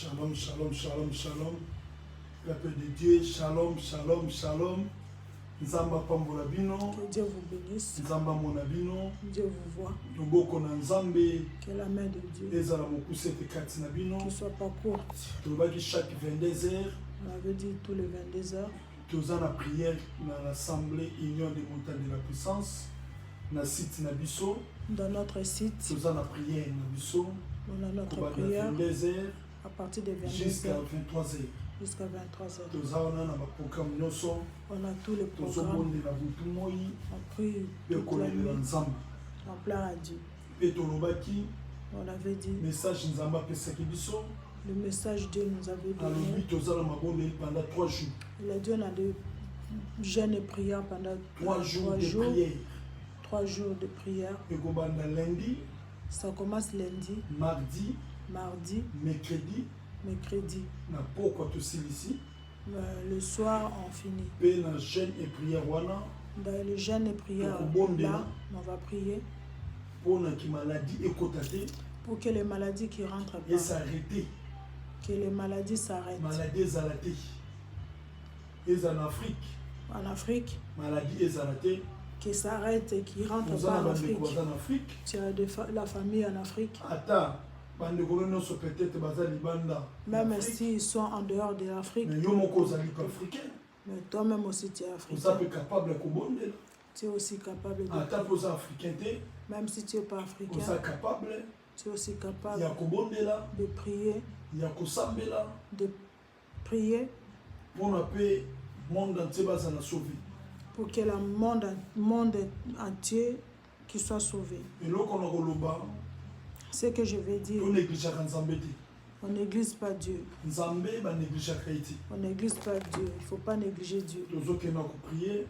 Shalom, shalom, shalom, shalom. Peuple de Dieu, shalom, shalom, shalom. Nzamba pambola bino. Que Dieu vous bénisse. Nzamba mona bino. Dieu vous voit. Toboko na nzambe. Que la main de Dieu Ezala mokusete kati na bino. ne soit pas courte. Tobaki chaque 22 heures. On avait dit tous les 22 heures. Toza na prière dans l'assemblée Union des montagnes de la puissance. Na site na biso. Dans notre site, Toza na prière na biso. on a notre Tobaki na prière 22 heures. à partir de 22 Jusqu'à heures 23 heures. jusqu'à 23 heures. Toza wana na baprogramme nyonso. On a tous les programmes. Tozobondela butu moi. On prie Pe toute la kolela nuit. nzamba. On pleure à Dieu. Pe tolobaki On avait dit, message nzamba apesaki biso. le message Dieu nous avait donné. Alobi tozala mabondeli pendant 3 jours. Il a dit on a de jeûnes et prières pendant 3 jours de prière. 3 jours de prière. Ekobanda lundi, Ça commence lundi, mardi, mardi, mercredi. mercredi. Na pokwa tosilisi. Le soir, on finit. Pe na jeûne et prière wana. Dans les jeûnes et prières, là, on va prier Pona ki maladie ekotate. pour que les maladies qui rentrent Et pas, s'arrêter. que les maladies s'arrêtent. Maladie ezalate. Eza en Afrique. En Afrique, Maladie ezalate. qui s'arrêtent et qui rentrent Nous pas en allons Afrique. en Afrique. Tu as la famille en Afrique. Ata. Bandekolo nyonso peut-être baza libanda. Même s'ils sont en dehors de l'Afrique, Mais yo moko ozali pa africain. mais toi-même aussi tu es Oza africain. pe capable ya kobondela. Tu es aussi capable de Ata po oza africain te. même si tu n'es pas Oza africain, capable tu es aussi capable ya kobondela, de prier, ya kosambela de prier mpona mpe monde entier bazala sauvé. pour que le monde entier qui soit sauvé. Eloko na koloba Ce que je vais dire, tonegligeaka nzambe te. on n'églige pas Dieu. Nzambe banegligeaka ye te. On n'églige pas Dieu. Il ne faut pas négliger Dieu. Tozokenda koprier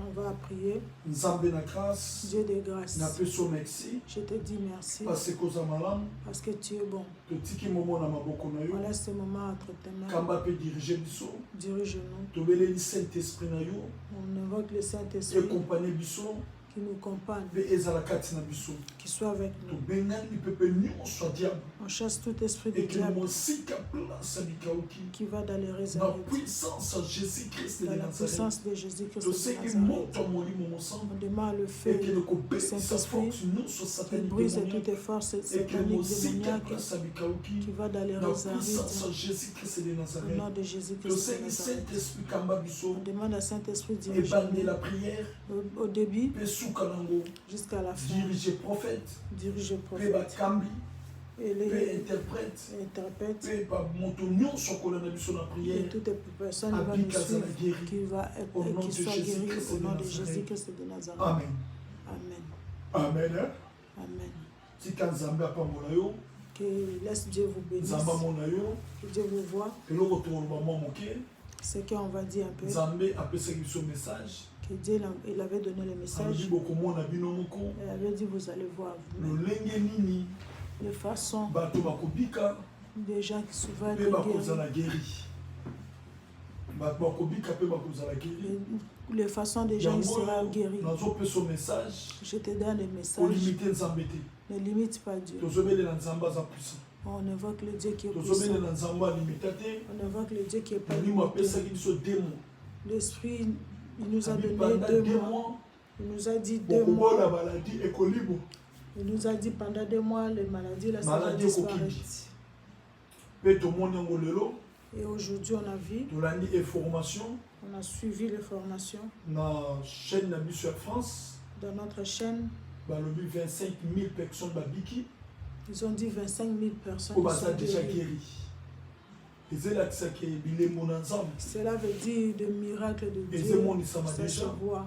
On va prier. nzambe na grâce Dieu de grâce, napeso merci je te dis merci parce que oza malamu parce que tu es bon. totiki momo na maboko na yo On laisse ce moment entre tes mains. kamba mpe dirige biso Dirige-nous. tobeleli saint-esprit na yo On invoque le Saint-Esprit ekompane biso qui nous compagne, mpe ezala kati na biso qui soit avec nous. tobengani mipepe nyonso ya diable On chasse tout esprit de ekele diable mosika place ya likauki qui va dans les na réserves. puissance ya jésus-christ Dans de la nazareth puissance de Jésus-Christ de tosengi Nazareth. moto ya molimo mosantu On demande le feu ekele du kobebisa Saint-Esprit force nyonso qui satanique brise toutes démoniaque les forces ekele sataniques mosika démoniaques place ya likauki qui va dans les na réserves. puissance ya jésus-christ de Au nom nazareth de Jésus-Christ de tosengi Nazareth. saint-esprit kamba biso On demande à Saint-Esprit de ebande la prière au début mpe suka nango jusqu'à la fin. dirige prophète Dirige le mpe prophète bakambi et mpe les interprète interprètes mpe bamoto nyonso akolanda biso na et prière toutes les personnes qui vont nous Abika suivre, zala guéri. qui va Au nom qui de soient guéries Jésus-Christ au de nom de Nazareth. Jésus-Christ de Nazareth. amen Amen. amen Amen. tika nzambe apambola yo Que laisse Dieu vous bénisse. nzambe amona yo Que Dieu vous voit. eloko tokoloba mwa moke Ce qu'on va dire un peu. nzambe apesaki biso message Que Dieu il avait donné le alobi message. bokomona bino moko Il avait dit vous allez voir vous-même. lolenge nini De façon bato bakobika des gens qui souvent mpe être bakozala guéris. guéri bato bakobika mpe bakozala guéri Les façons des gens qui seront yango guéris. nazopesa message Je te donne le message. kolimite nzambe te Ne limite pas Dieu. tozobelela nzambe aza puissant On invoque le Dieu qui est puissant. tozobelela nzambe alimita te On invoque le Dieu qui est pas molimo limité. apesaki biso demo L'Esprit, il nous a donné pendant 2 2 mois. mois Il nous a dit 2 mois. bokobola baladi ekolimo Il nous a dit pendant 2 mois, les maladies, là, ça va Maladie disparaître. kokindi. mpe tomoni yango lelo Et aujourd'hui, on a vu, tolandi information on a suivi les formations na chaîne na biso ya france dans notre chaîne. balobi 25 000 personnes babiki Ils ont dit 25 000 personnes po qui baza sont déjà guéries. guéri ezelakisaki bilembo na nzambe Cela veut dire des miracles de Dieu. ezemonisama Ça se déjà voit.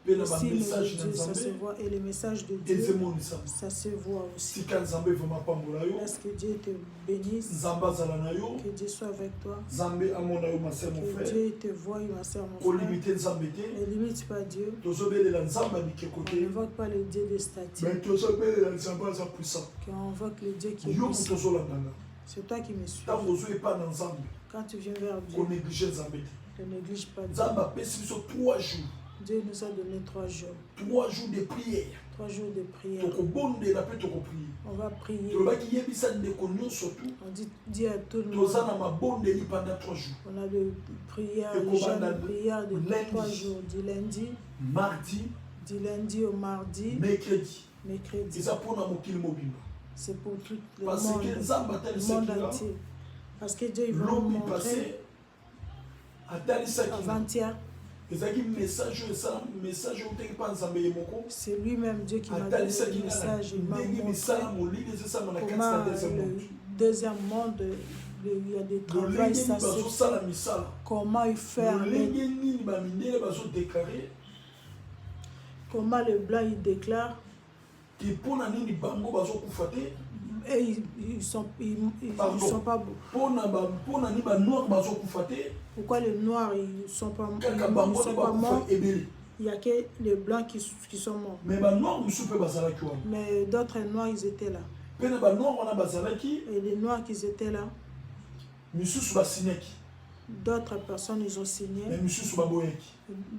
mpe na Les signes bamessage de na Dieu, ça se nzambe voit. Et les messages de Dieu, ezemonisama ça se voit aussi. tika nzambe vraimen apambola yo Laisse que Dieu te bénisse. nzambe azala na yo Que Dieu soit avec toi. nzambe amona yo maser mon Que frère Dieu te voie, ma soeur, mon frère. kolimite nzambe te Ne limite pas Dieu. tozobelela nzambe abikeko On te n'invoque pas le Dieu des statues. mais tozobelela nzambe aza puissant Qu'on invoque le Dieu qui est yo puissant. moto ozolandanga C'est toi qui me suis. ntango ozwi epa na nzambe Quand tu viens vers Dieu, konéglige nzambe te ne néglige pas Dieu. nzambe apesi biso 3 jours Dieu nous a donné 3 jours. 3 jours de prière. 3 jours de prière. On va prier. On dit à tout le monde. On a de prière, les gens de prière de 3 jours. Du lundi au mardi. Mercredi. C'est pour tout le monde entier. Parce que Dieu va nous montrer avant-hier. C'est lui-même Dieu qui m'a donné le message. Il m'a montré comment le deuxième monde, il y a des travaux, ça c'est comment il fait, comment le blanc il déclare. Et ils sont pas beaux. Pourquoi les noirs ils sont pas morts? Il n'y a que les blancs qui sont morts. Mais d'autres noirs ils étaient là. Et les noirs qui étaient là, d'autres personnes ils ont signé.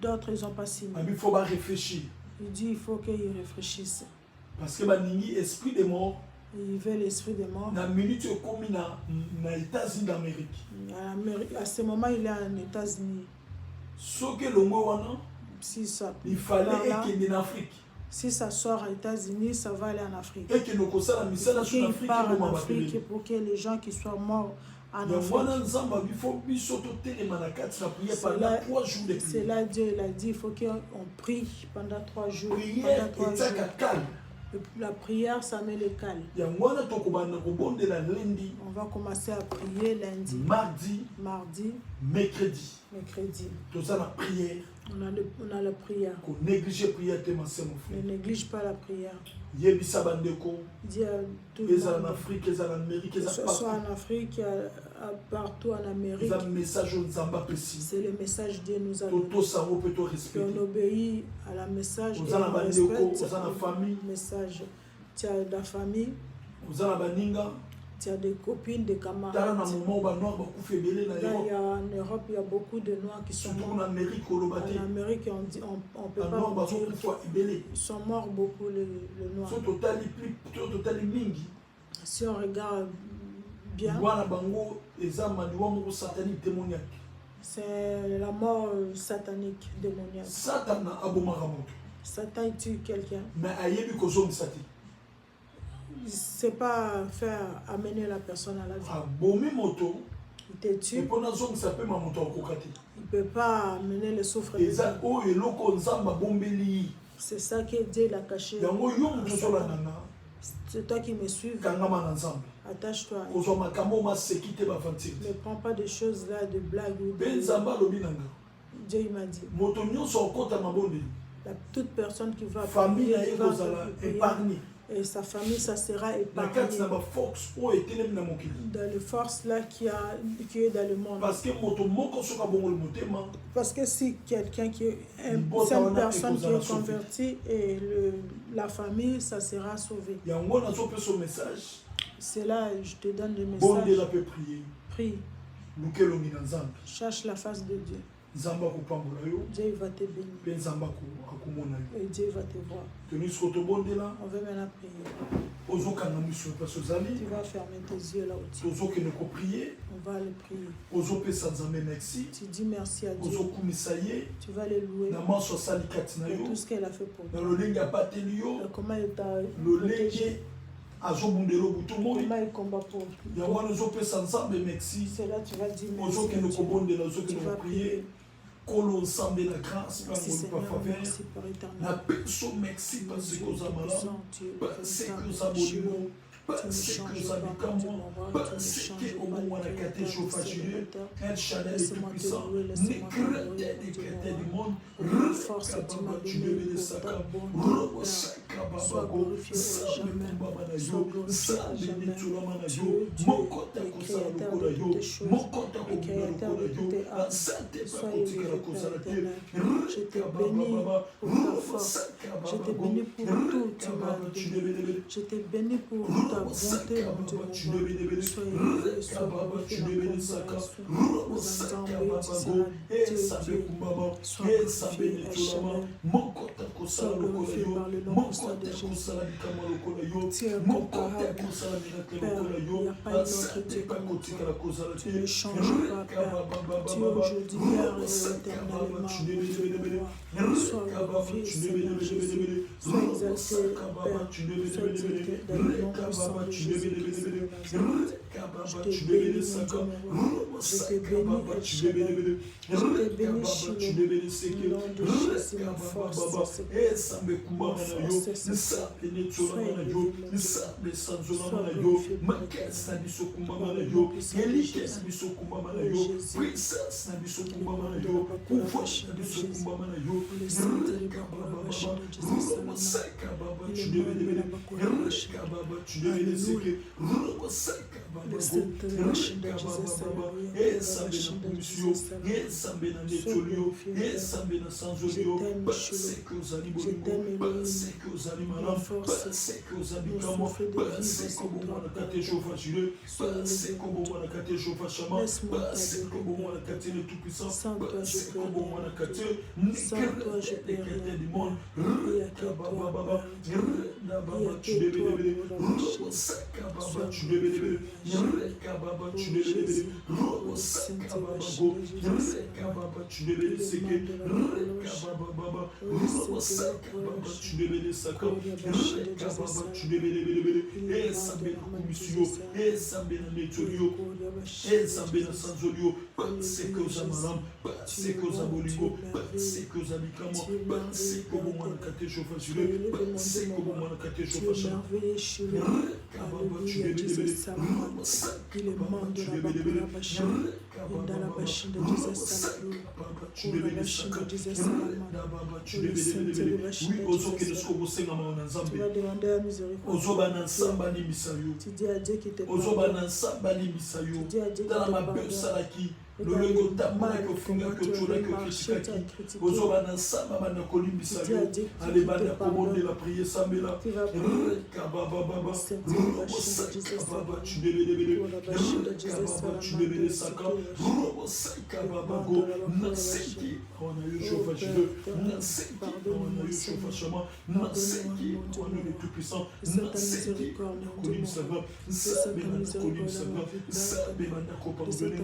D'autres ils n'ont pas signé. Il dit il faut qu'ils réfléchissent. Parce que l'esprit des morts. Il veut l'esprit des morts. À ce moment, il est en États-Unis. Si ça, il fallait qu'il en Afrique. Si ça sort aux États-Unis, ça va aller en Afrique. Et qu'il part en Afrique pour que les gens qui soient morts en Afrique. C'est là Dieu il a dit il faut qu'on prie pendant 3 jours. La prière, ça met le calme. On va commencer à prier lundi, mardi, mercredi. On a la prière. Ne néglige pas la prière. Dis à tout le monde. Que ce soit en Afrique, partout en Amérique. C'est le message que Dieu nous a donné. On obéit à la message et on respecte le message. Tu as de la famille. Tu as des copines, des camarades. En Europe, il y a beaucoup de Noirs qui sont morts. En Amérique, on peut pas dire. Ils sont morts beaucoup, les Noirs. Si on regarde bien, c'est la mort satanique, démoniaque. Satan tue quelqu'un. Il ne sait pas faire amener la personne à la vie. Il te tue. Il ne peut pas amener le souffle. C'est ça que Dieu l'a caché. C'est toi qui me suis. Attache-toi. Ne prends pas de choses là, de blagues. Dieu m'a dit. Toute personne qui va famille épargnée. Et sa famille, ça sera épargné. Dans les forces là qui est dans le monde. Parce que si quelqu'un qui est une personne qui est convertie et la famille, ça sera sauvé. C'est là je te donne le message. Prie. Cherche la face de Dieu. Dieu va te bénir. Et Dieu va te voir. On va maintenant prier. Tu vas fermer tes yeux là où tu es. On va aller prier. Tu dis merci à Dieu. Tu vas le louer pour tout ce qu'elle a fait pour toi. Comment elle t'a protégé. Comment il combat pour toi. C'est là tu vas dire merci. Tu vas prier. Merci Seigneur, merci pour l'éternel. Merci parce que nous avons parce que nous avons parce que nous habitons, parce que au moment où on a gâté chauffage, un Chanel est tout puissant, les créateurs du monde, force tu m'as donné sois glorifié au jamais, sois glorifié à jamais. Dieu, le créateur de toutes choses, le créateur de toutes tes âmes, sois élevé Père éternel. Je te bénis pour ta force, je te bénis pour tout tu m'as donné, je te bénis pour ta bonté, mon Dieu, mon roi. Sois élevé, sois glorifié dans ton sois glorifié, Échelle. Sois glorifié par le nom puissant de Jésus. Tu es incomparable, Père. Il n'y a pas un autre Dieu comme toi. Tu ne changes pas, Père. Tu es aujourd'hui, Père, et éternellement. Sois glorifié, Seigneur Jésus. Sois exalté, Père. Sois exalté dans le nom puissant de Jésus-Christ de Nazareth. Je te bénis, mon Dieu, mon roi. Je te bénis, Échelle. Je te bénis, Shiloh. Nom de Jésus, ma force, c'est ma force, c'est sois élevé, mon Dieu. Sois glorifié, mon sans toi je peux rien. Sans toi je peux rien. Il n'y a que toi, Père. Il n'y a que toi pour la sois glorifié, Jésus. Tu dis à Dieu qui te pardonne. Tu dis à Dieu qui te pardonne. Loleko tamana ko finga ko chola ko kritikaki ozo bana samba bana kolimbisa yo ale bana komande la prière sambela kababa baba kababa chibele chibele saka kababa go naseki on a eu chauffage naseki on a eu chauffage chama naseki on a eu tout puissant naseki kolimbisa sambela kolimbisa sambela ko pardonner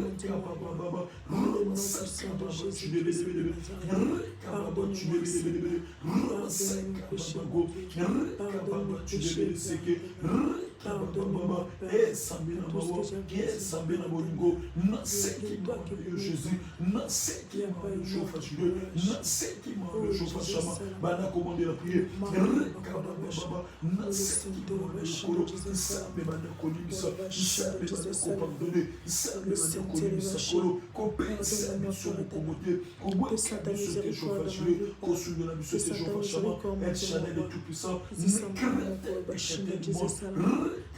Pardonne-moi, puissant de Jésus, pardonne-moi, Seigneur. Pardonne mes péchés, mon Dieu. Pardonne mes péchés, pardonne-moi, Père. Tout ce que j'ai fait, toi qui peux Jésus. Il n'y a pas une autre Bana commandé la prière.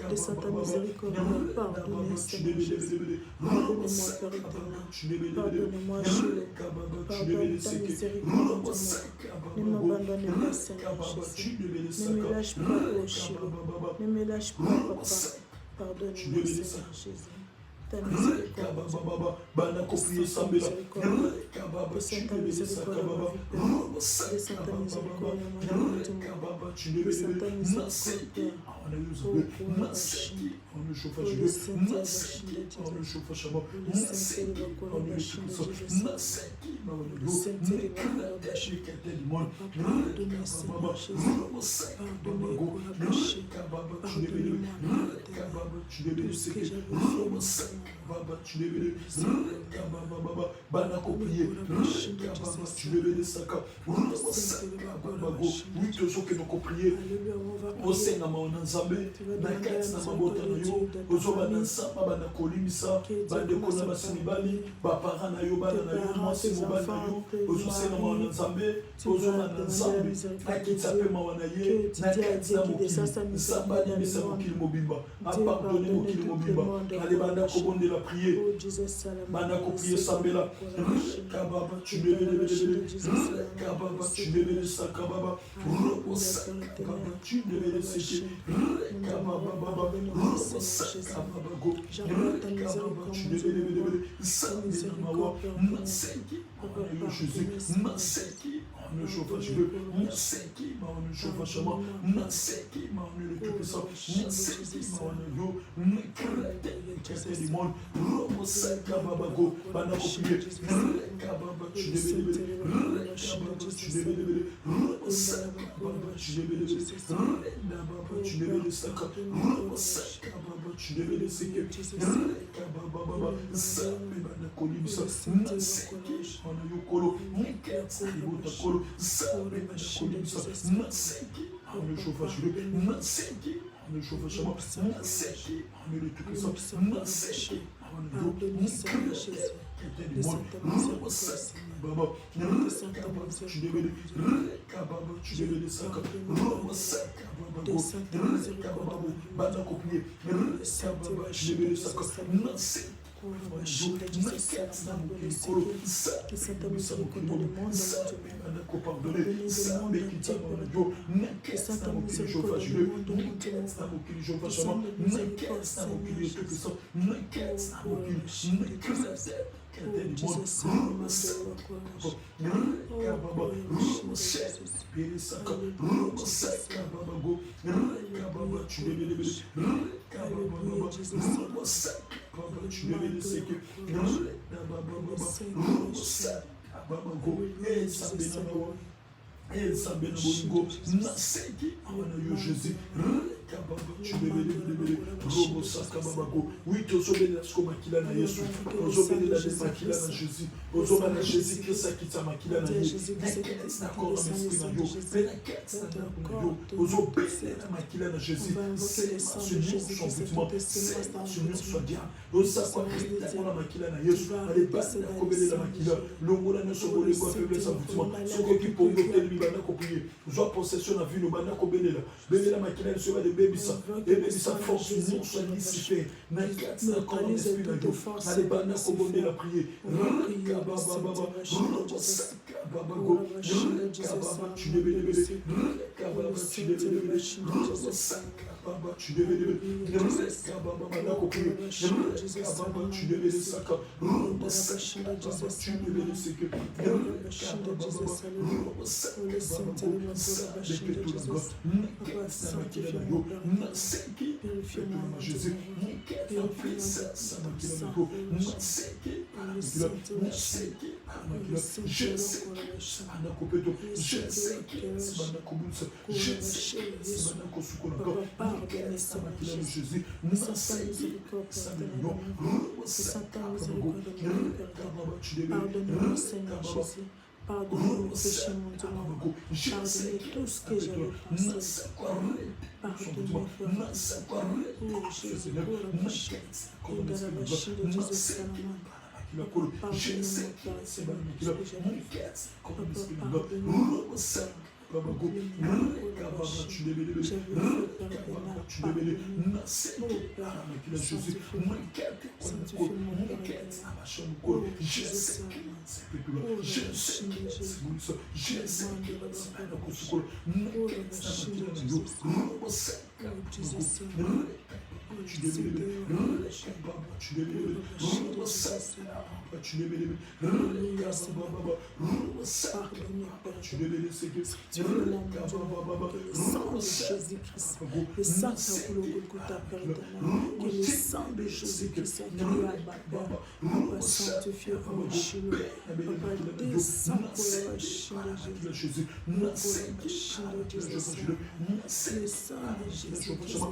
Descends ta miséricorde, pardonnez, Seigneur Jésus. Pardonnez-moi, Père éternel. Pardonnez-moi, pardonne ta miséricorde. Ne m'abandonnez pas, Seigneur Jésus. Ne me lâche pas, oh Shiloh. Ne me lâche pas, Papa. Pardonnez-moi, Seigneur Jésus. Ta miséricorde, bana kopiye sambela descends ta miséricorde, descends ta miséricorde, descends ta miséricorde, on le chauffage, on le chauffage, Baba, tu l'es venu, Baba, Bana copier, tu l'es venu, Saka, oui, tous ceux qui nous copier, au Sénat, on a Zambé, Nakat, Namabota, Ozoba, Nansapa, Bana Kolimisa, Bande Konaba Sinibali, Baparana Yobana, moi c'est Mobana, Ozo Sénat, on a Zambé, Ozoba, Nansambé, Nakitape, Mawanaye, Nakat, Namokili, Sambali, Messabukil Mobimba, a pardonné Mokil Mobimba, allez, Bana Kobonde la prière, Bana Kopier Sambela, Kababa, tu l'es venu, Kababa, tu l'es venu, Sakababa, tu l'es venu, J'appelle ta miséricorde, oui, tu as la makila na Yesu, ozobeli la makila na Jésus, ozobana Jésus Christ qui t'a makila na Yesu, d'accord dans l'esprit na yo, ozobeli la makila na Jésus, c'est Seigneur son vêtement, c'est Seigneur son diable, ozakwa Christ la makila na Yesu, allez basi na kobeli la makila, longola na sobole kwa faiblesse en vêtement, soko ki pongo teli bana ko prier, ozwa possession na vie no bana ko belela, belela makila na soba de bebisa, et bebisa force non soit dissipée, na kati na corps l'esprit na yo, allez bana ko bonde la prier, Pardonne-moi péché, mon Dieu, pardonne tout ce que j'avais pensé. Pardonne-moi, oh Jésus, le sang qui a coulé au Golgotha, Père éternel, que le sang de Jésus-Christ a crié à Papa, Papa sanctifié comme un chilo, Papa descend pour le chilo de Jésus, pour le chilo de Jésus, le sang de Jésus-Christ.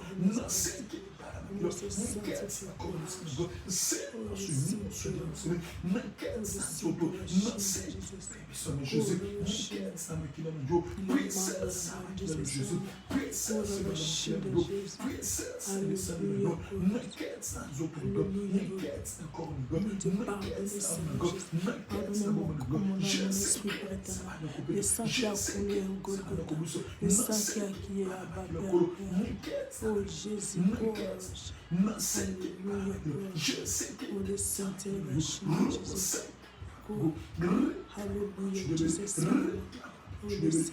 Le sang qui a coulé au Golgotha, le sang qui a crié à Papa, oh Jésus, alléluia, pour le Saint-Esprit de Jésus. Alléluia, Jésus. tu débelles,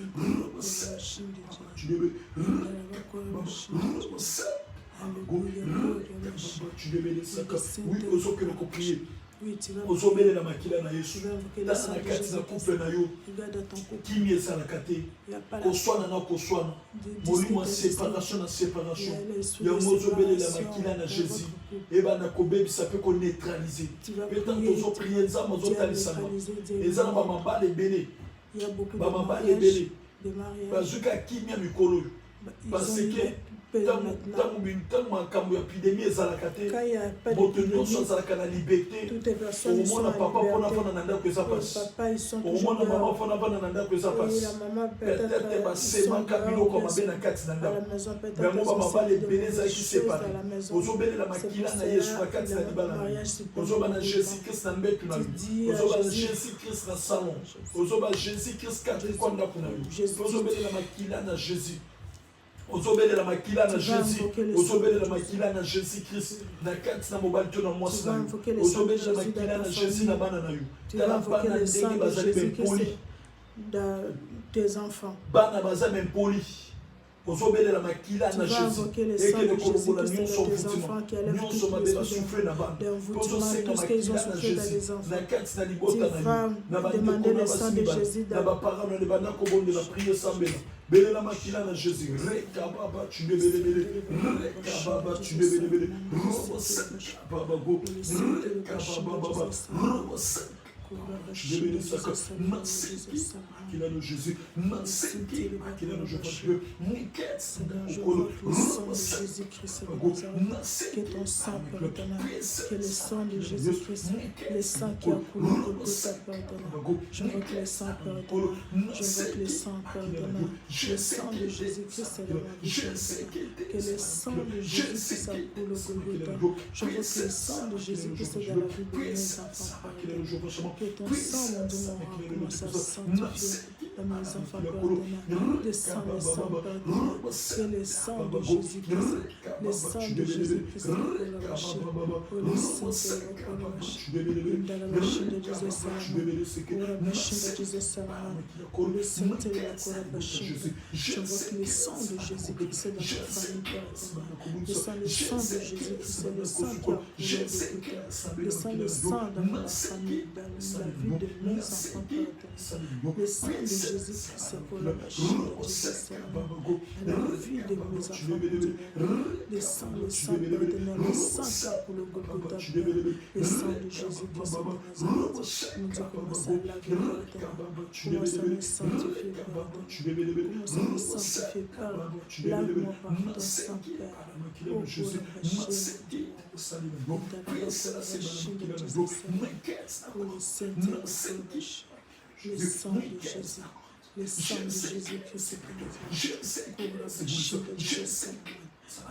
tu débelles, tu débelles, oui, aux que nous prions. Ozobele na makila na Yesu. Tala na kati na couple na yo. Kimi ezalaka te. Koswana na koswana. Molimo séparation na séparation. Yango ozobele na makila na Jésus. Eba na kobebisa pe ko neutraliser. Peut-être tozo prier nzambe ozotalisa. Ezana ba mabale ebele. Ba mabale ebele. Bazuka kimia mikolo. Parce que tant makambo ya épidémie ezalaka te moto nyonso azalaka na liberté omona papa mpona vanda na ndako eza pasi omona mama mpona vanda na ndako eza pasi peut-être basemaka biloko mabe na kati na ndako yango bamabala ebele ezalaki separe ozobelela makila na Yesu na kati na libala na yo ozoba na Jésus Christ na mbetu na yo ozoba na Jésus Christ na salon ozoba Jésus Christ kati kwa ndako na yo ozobelela makila na Jésus. Ozobele la makila na Jésus, ozobele la makila na Jésus Christ, na kati na mobali to na mwasi na yo, ozobele la makila na Jésus na bana na yo. Tala bana ndenge bazali bempoli, tes enfants. Bana bazali bempoli. Ozobele la makila na Jésus, ekele kolobola nyonso mfutima, nyonso mabe basufle na bana. Ozoseka makila na Jésus, na kati na libota na yo, na bandeko na basimba, na baparents na bana kobonde na prier sambela. Bele la makila na Jésus, rekababa tu ne bele bele, rekababa tu ne bele bele, robosa baba go, rekababa baba, robosa. Je vais dire ça comme Manseki, qu'il a le Jésus, Manseki, qu'il a le Jésus, Niket, que ton sang pardonne, que le sang de Jésus-Christ, le sang qui a coulé de Golgotha pardonne. Je veux que le sang pardonne, je veux que le sang pardonne, le sang de Jésus-Christ c'est la vie, que le sang de Jésus-Christ a coulé de Golgotha. Je veux que le sang de Jésus-Christ est dans la vie de mes enfants pardonne. Que ton sang, mon Dieu, commence à sanctifier dans mes enfants pardonnés. Le sang pardonnés. Que le sang de Jésus-Christ, le sang de Jésus-Christ, pour la machine, pour le sang pour la machine, dans la machine de Jésus, pour la machine de Jésus, pour le sang pour la machine. Je vois que le sang de Jésus-Christ dans ta famille pardonnée. Le sang de Jésus-Christ, le sang qui a coulé de le sang dans ma famille, dans la vie de mes enfants pardonnés. Le sang de Jésus-Christ pour la machine de Jésus, dans la vie de mes enfants pardonnés. Le sang pardonnés, le sang qui a pour le Golgotha, le sang de Jésus-Christ de Nazareth. Mon Dieu, commence à laver pardonnant, commence à me sanctifier pardonnant, commence à me sanctifier pardonnant, lave-moi par ton sang Père. Oh, pour la machine. Dans la machine de Jésus, pour le Saint-Esprit, le sang de Jésus, le sang de Jésus-Christ pour la machine de Jésus.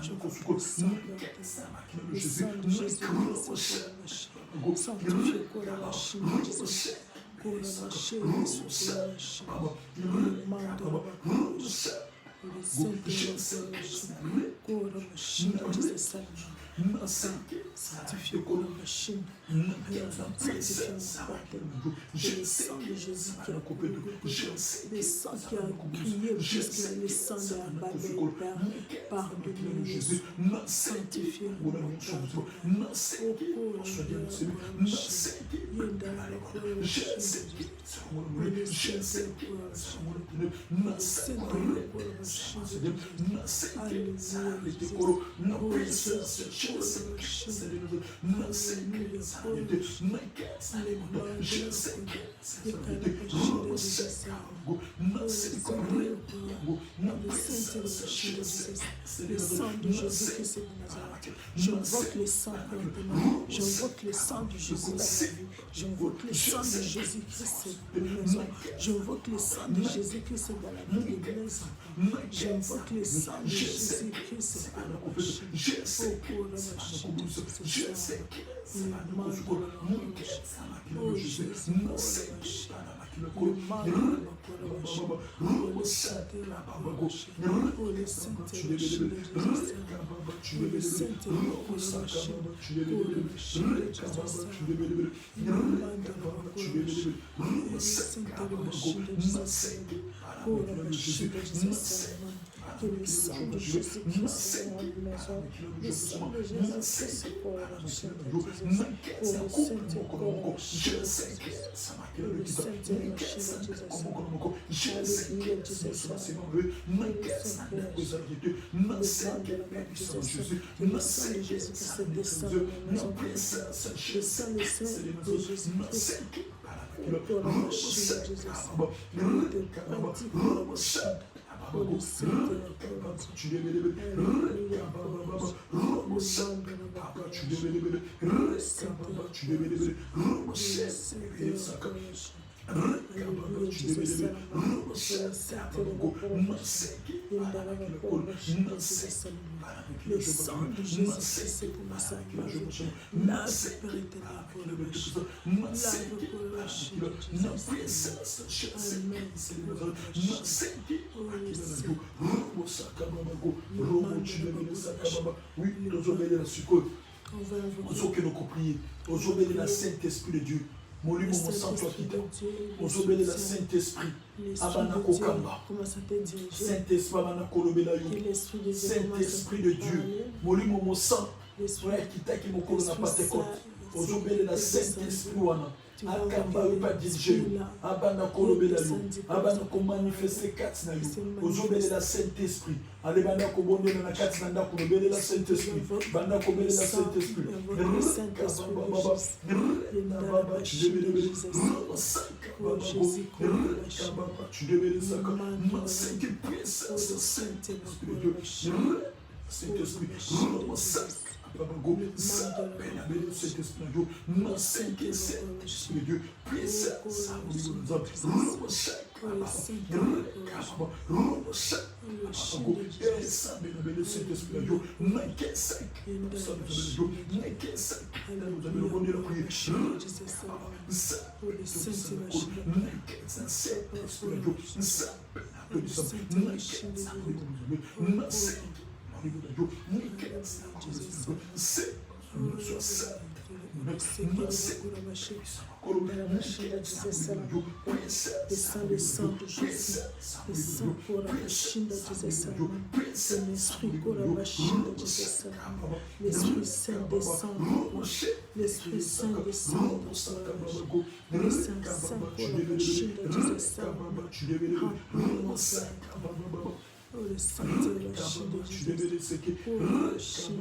Je veux que le sang pardonne, le sang de Jésus-Christ pour la machine, sanctifié pour la machine de Jésus, pour la machine de Jésus, pour la machine, le manteau de la machine. Le Saint-Esprit pour la machine de Jésus. Sanctifié pour la machine, sanctifié le sang de Jésus qui a coupé le sang qui a crié jusqu'à le sang de la Babel, Père, pardonne-nous Jésus, sanctifié pour la machine, au cours de la machine, dans la cour de la machine, le Saint pour la machine, le Saint pour la machine, alléluia, le sang de Jésus-Christ de Nazareth. J'invoque le sang pardonnant. J'invoque le sang de Jésus dans la vie. J'invoque le sang de Jésus-Christ dans la maison. J'invoque le sang de Jésus-Christ dans la vie de mes enfants. J'invoque le sang de Jésus-Christ pour la machine. Je sais que c'est ma que le sang de Jésus-Christ dans la maison, le sang de Jésus-Christ pour la chaîne de Jésus, pour le Saint-Esprit, pour le Saint-Esprit, pour le Saint-Esprit, le sang de Jésus-Christ descend dans la maison, le sang de Jésus-Christ pour la machine de Jésus, pour le le sang de Jésus-Christ pour ma salvation. Lave Père éternel pour le péché. Lave pour le péché de Jésus. Amen. Oui, nous obéissons la sucre. Nous prier. Nous obéissons la Saint-Esprit de Dieu. Molimo Monsanto Akita. Nous obéissons la Saint-Esprit. Saint-Esprit, Saint-Esprit de Dieu. Molimo Monsanto. Akita qui m'a colonné pas tes comptes. Nous obéissons la Saint-Esprit. Akamba pas dirigé. Abana kolobela yo. Abana ko manifester kati na yo. Ozobele la Saint-Esprit. Ale bana ko bondela na kati na ndako lobele la Saint-Esprit. Bana ko bele la Saint-Esprit. Saint-Esprit. Babago, Saint-Esprit, non, Saint-Esprit, Dieu, puissance, descend le sang de Jésus, le sang pour la machine de Jésus, l'esprit pour la machine de Jésus, l'Esprit Saint descend, l'Esprit Saint descend, le Saint pour la machine de Jésus, oh, le sang de la machine de Jésus, oh, la machine de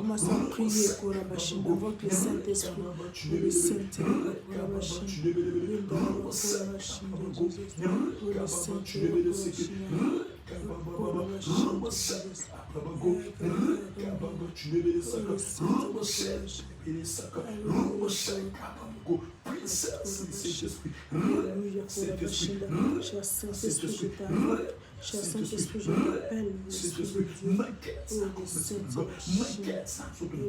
commence à prier pour la machine, invoque le Saint-Esprit, le Saint-Esprit pour la machine. Cher Saint-Esprit, je t'appelle, l'Esprit de Dieu, oh Saint-Esprit de Dieu,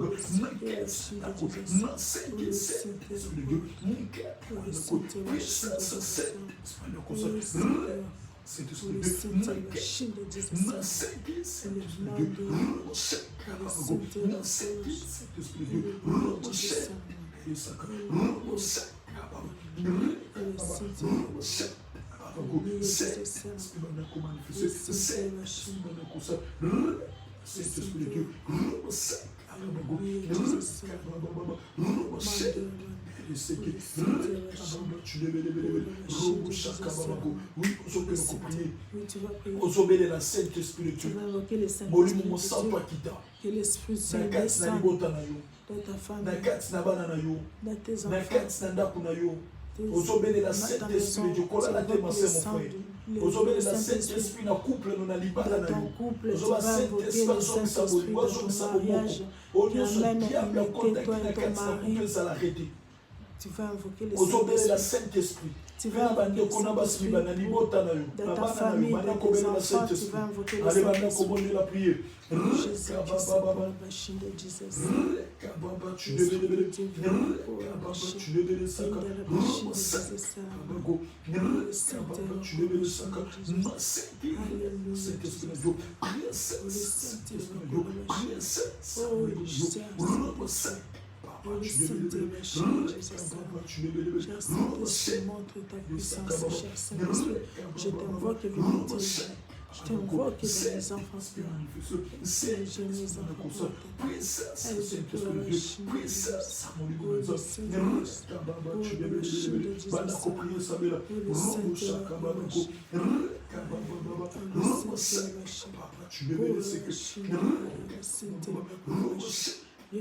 Osobele la Saint-Esprit de Dieu. Molimo Monsanto Akita. Que l'Esprit Saint descende dans ta famille, dans tes enfants, ozobele la Saint-Esprit du kolalate masse mon frère ozobele la Saint-Esprit na couple no na libala na yo ozoba Saint-Esprit ozobisa bolingo ozobisa bomoko onyoso diable akontakti na kati na couple ezala arrêté ozobele la Saint-Esprit tu vas invoquer dans ta famille, dans tes enfants, tu vas invoquer le Saint-Esprit. La prière. Montre ta puissance, cher Saint-Esprit. Je t'invoque, vérité. Je t'invoque dans les enfants. J'ai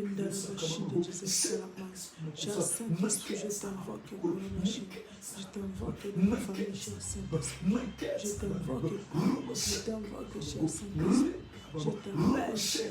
mes enfants. Cher Saint-Esprit, je t'invoque pour la machine. Je t'invoque dans ma famille, cher Saint-Esprit. Je t'invoque, cher Saint-Esprit. Je t'appelle, cher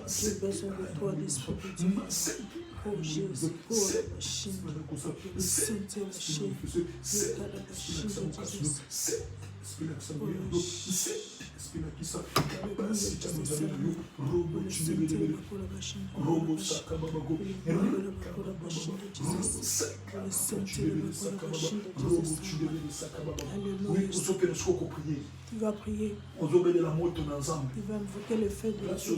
J'ai besoin de toi, l'Esprit de Dieu. Oh Jésus, oh la machine, le Saint-Esprit, la machine de Jésus. Tu vas prier. Tu vas invoquer le feu de Dieu.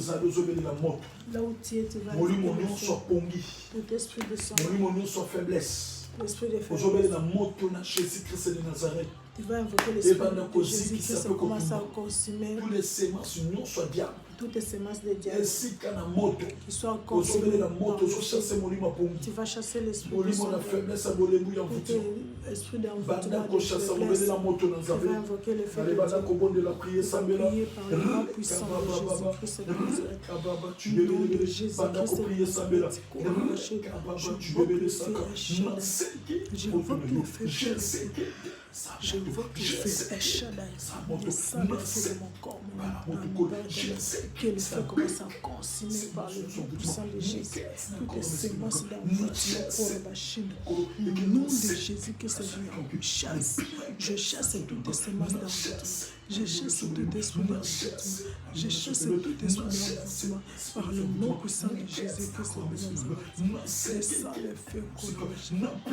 Là où tu es, tu vas invoquer le feu. Tout esprit de sang. L'esprit de faiblesse. Tu vas invoquer l'esprit de Jésus-Christ commence à consumer toutes les semences de diable qui soient consumées. Tu vas chasser l'esprit de sang. L'esprit d'envoûtement de faiblesse. Tu vas invoquer le feu de Dieu. Prier par le nom puissant de Jésus-Christ de Nazareth. Au nom de Jésus-Christ de Nazareth. J'invoque le feu Shaddai. J'invoque le feu Shaddai. Descends le feu de mon corps, mon âme, que le feu commence à consumer par le nom puissant de Jésus. Toutes les semences d'envoûtement pour le machine. Au nom de Jésus que c'est je chasse toutes les semences d'envoûtement Je chasse tout esprit d'envoûtement. Je chasse tout esprit d'envoûtement par le nom puissant de Jésus-Christ de Nazareth. Descends le feu, Kolobashi. Le mande de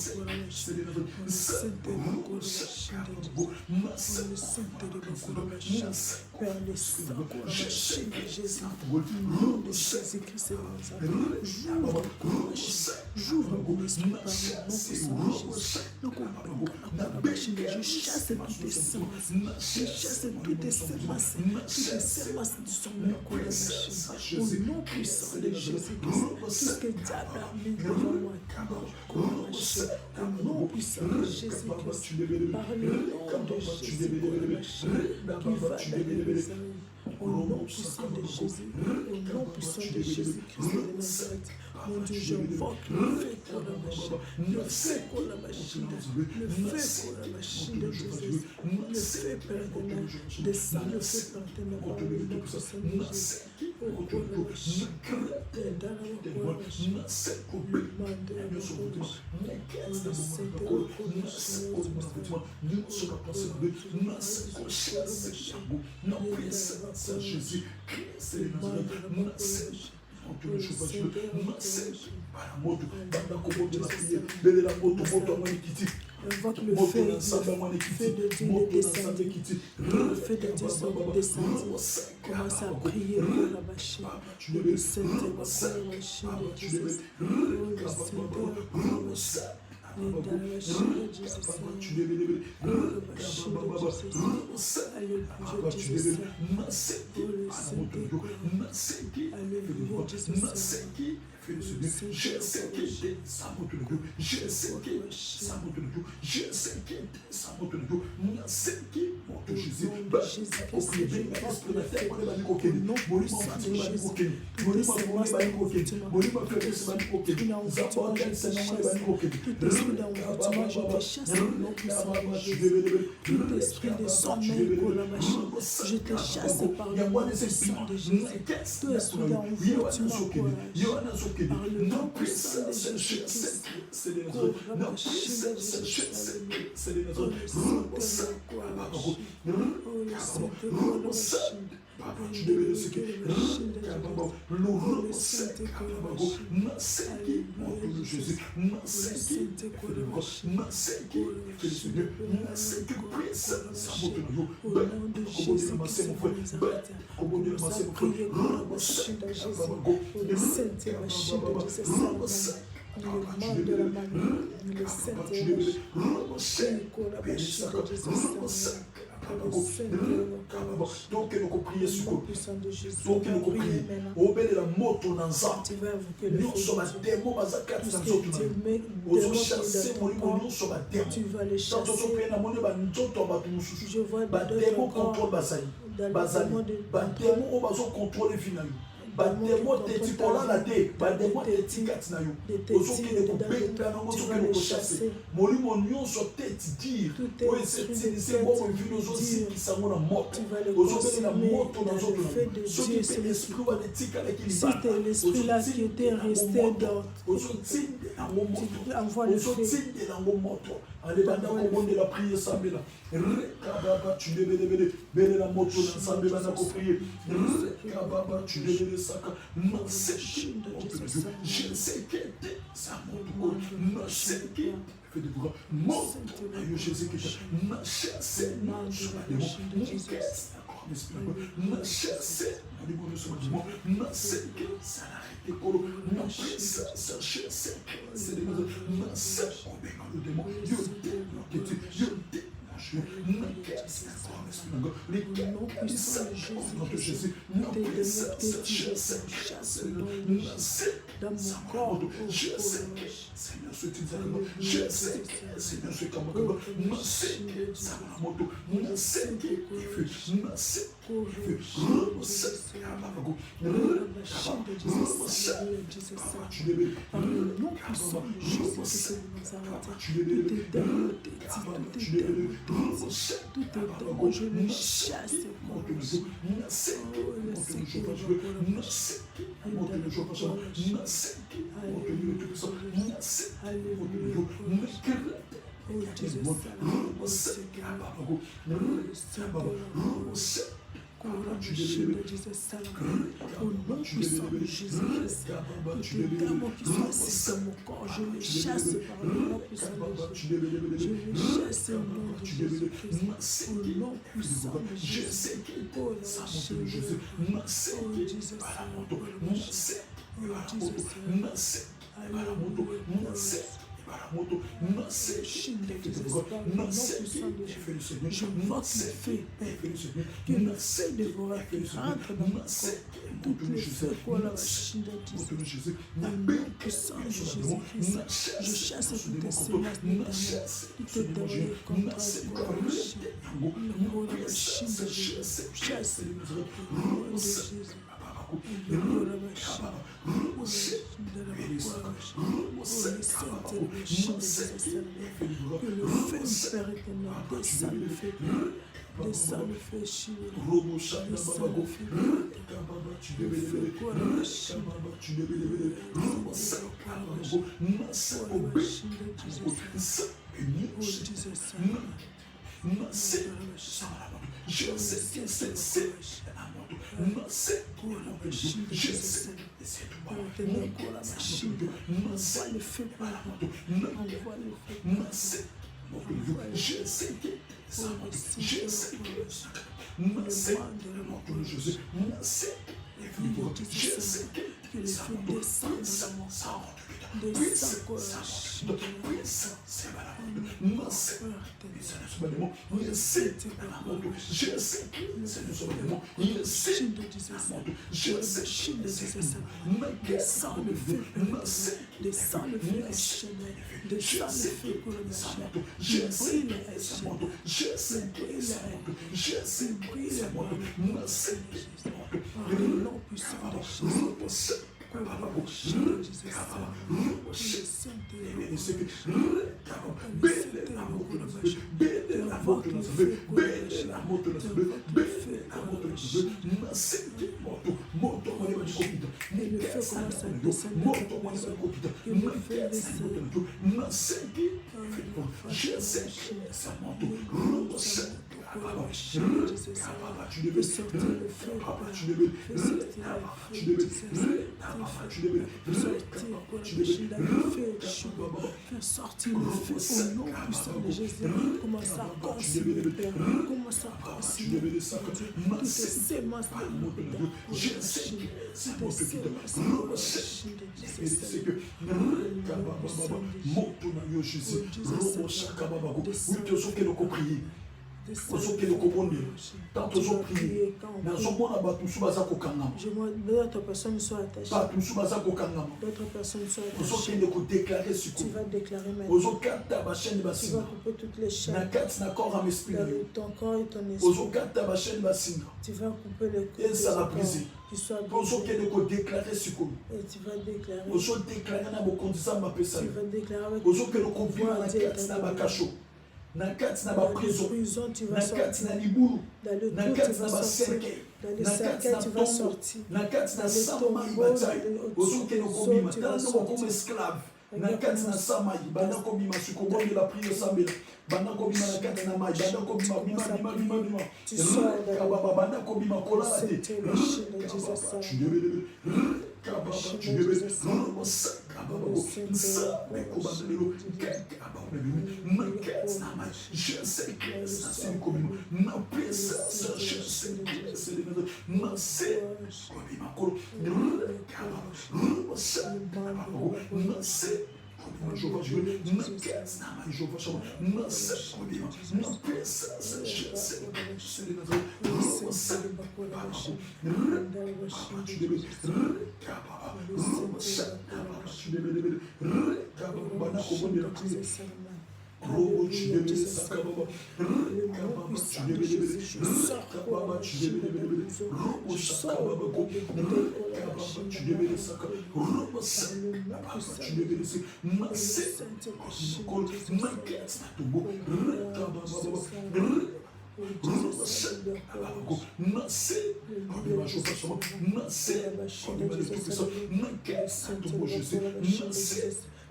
Bakolobashi. Le Saint de Bakolobashi. Le Saint de Bakolobashi. Père le sang Kolobashi de Jésus. Au nom de Jésus-Christ de Nazareth. J'ouvre mon esprit par le nom puissant de Jésus. Je chasse toutes les semences. Je chasse toutes les semences. Toutes les semences du sang de Kolobashi. Au nom puissant de Jésus-Christ. Tout ce que diable a mis devant moi. Kolobashi. Au nom puissant de Jésus-Christ. Par le nom de Jésus Kolobashi. Qui va dans les années. Au nom puissant de Jésus, au nom puissant de Jésus-Christ de Nazareth, mon Dieu, j'invoque le feu pour la machine, le feu pour la machine, le feu pour la machine de Jésus, le feu pardonnant, descends le feu pardonnant par le nom puissant de Jésus, au pour la machine, dans la machine, le monde de la machine, le Saint-Esprit pour la machine, Jésus, c'est le invoque le feu de Dieu descendant. Le feu de Dieu soit descendu. Commence à prier pour la machine. Le Saint-Esprit pour la machine de Jésus. Le Saint-Esprit pour la machine. Dans la machine de Jésus. Le machine de Jésus. Alléluia Jésus. Oh le Saint-Esprit. Alléluia Jésus. Je sais que ça monte le dos, je sais que ça monte le dos, je sais que ça monte le dos, je sais que mon Jésus, au prier bien, l'esprit de la terre, on est banni coquille, Mori m'a fait banni coquille, Mori m'a fait banni coquille, Mori m'a fait banni coquille, Zapa quel Seigneur m'a banni coquille, tout esprit d'envoûtement, je te chasse au nom puissant de Jésus, tout esprit de sommeil pour la machine, je te chasse par le nom puissant de Jésus, tout esprit d'envoûtement pour la machine. Par le nom puissant de Jésus-Christ, pour la machine de Jésus-Christ, pour le Saint-Esprit, pour la machine, pour le Saint-Esprit, pour la machine. Tu devais le séquer. Le Saint-Esprit, Jésus, donc nous prions sur donc nous prions au bel de la moto dans ça nous sommes démons bazakati dans autres aux chasser nous sommes démons tu vas les chasser je vois démons contrôle bazali démons au bazo contrôle final bademo teti kolala te bademo teti kati na yo ozokende kobenga nango ozokende kochasse molimo nyonso teti dire oyo esetilise bongo vino ozosikisa ngo na moto ozobeli na moto na nzoto soki mpe esprit wana etikalaki l'esprit-là qui était resté dans ozotinde yango moto ozotinde yango moto alebanda kobondela prier sambela rekababa tulebelebele belela moto na nsambe banda koprier rekababa tulebele saka naseki je sais que ça monte naseki fait de bras monte ayo Jésus qui na chasse na démon na chasse na démon na seki ça arrête kolo na chasse ça chasse c'est des na seki le démon yo dans mon corps, je sais que Seigneur ce type je sais que Seigneur ce comme je sais que ça va moto je sais que je sais je le chasse. Au nom puissant de Jésus-Christ, tous les démons qui sont assis dans mon corps, je les chasse par le nom puissant de Jésus. Je les chasse au nom de Jésus-Christ. Au nom puissant de Jésus. Oh la chaîne de Jésus. Oh Jésus, je monte le feu, que le feu dévoreur qui rentre dans mon corps, toutes les feux pour la machine de Jésus, au nom puissant de Jésus-Christ, je chasse toutes ces masses de démons, toutes les démons contre la machine, pour la machine de Jésus, chasse au nom de Jésus. Que le feu Père éternel descend le feu, descend le feu chez nous, descend le feu, le feu pour la machine, je sais pour la machine de Jésus. Pour la machine, envoie le feu pour nous. Envoie le feu. Je sais que je sais que le feu descend dans mon corps. Sortir le feu au nom puissant de Jésus. Commence à consumer le Père. Commence à consumer toutes ces sémences de d'autres personnes sont attachées. D'autres personnes sont attachées. Tu vas déclarer maintenant. Tu vas couper toutes les chaînes dans ton corps et ton esprit. Tu vas couper les coups qui soient brisés. Et tu vas déclarer. Tu vas déclarer avec dans la prison, tu vas sortir. Dans le trou, tu vas sortir. Dans le cercueil, tu vas sortir. Dans le tombeau, tu vas sortir. Tu sors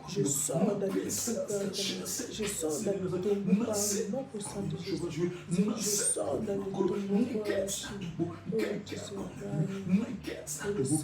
Je sors dans les trous, Père éternel. Je sors dans le tombeau par le nom puissant de Jésus. Je sors dans le tombeau, Père éternel. Je sors dans le tombeau.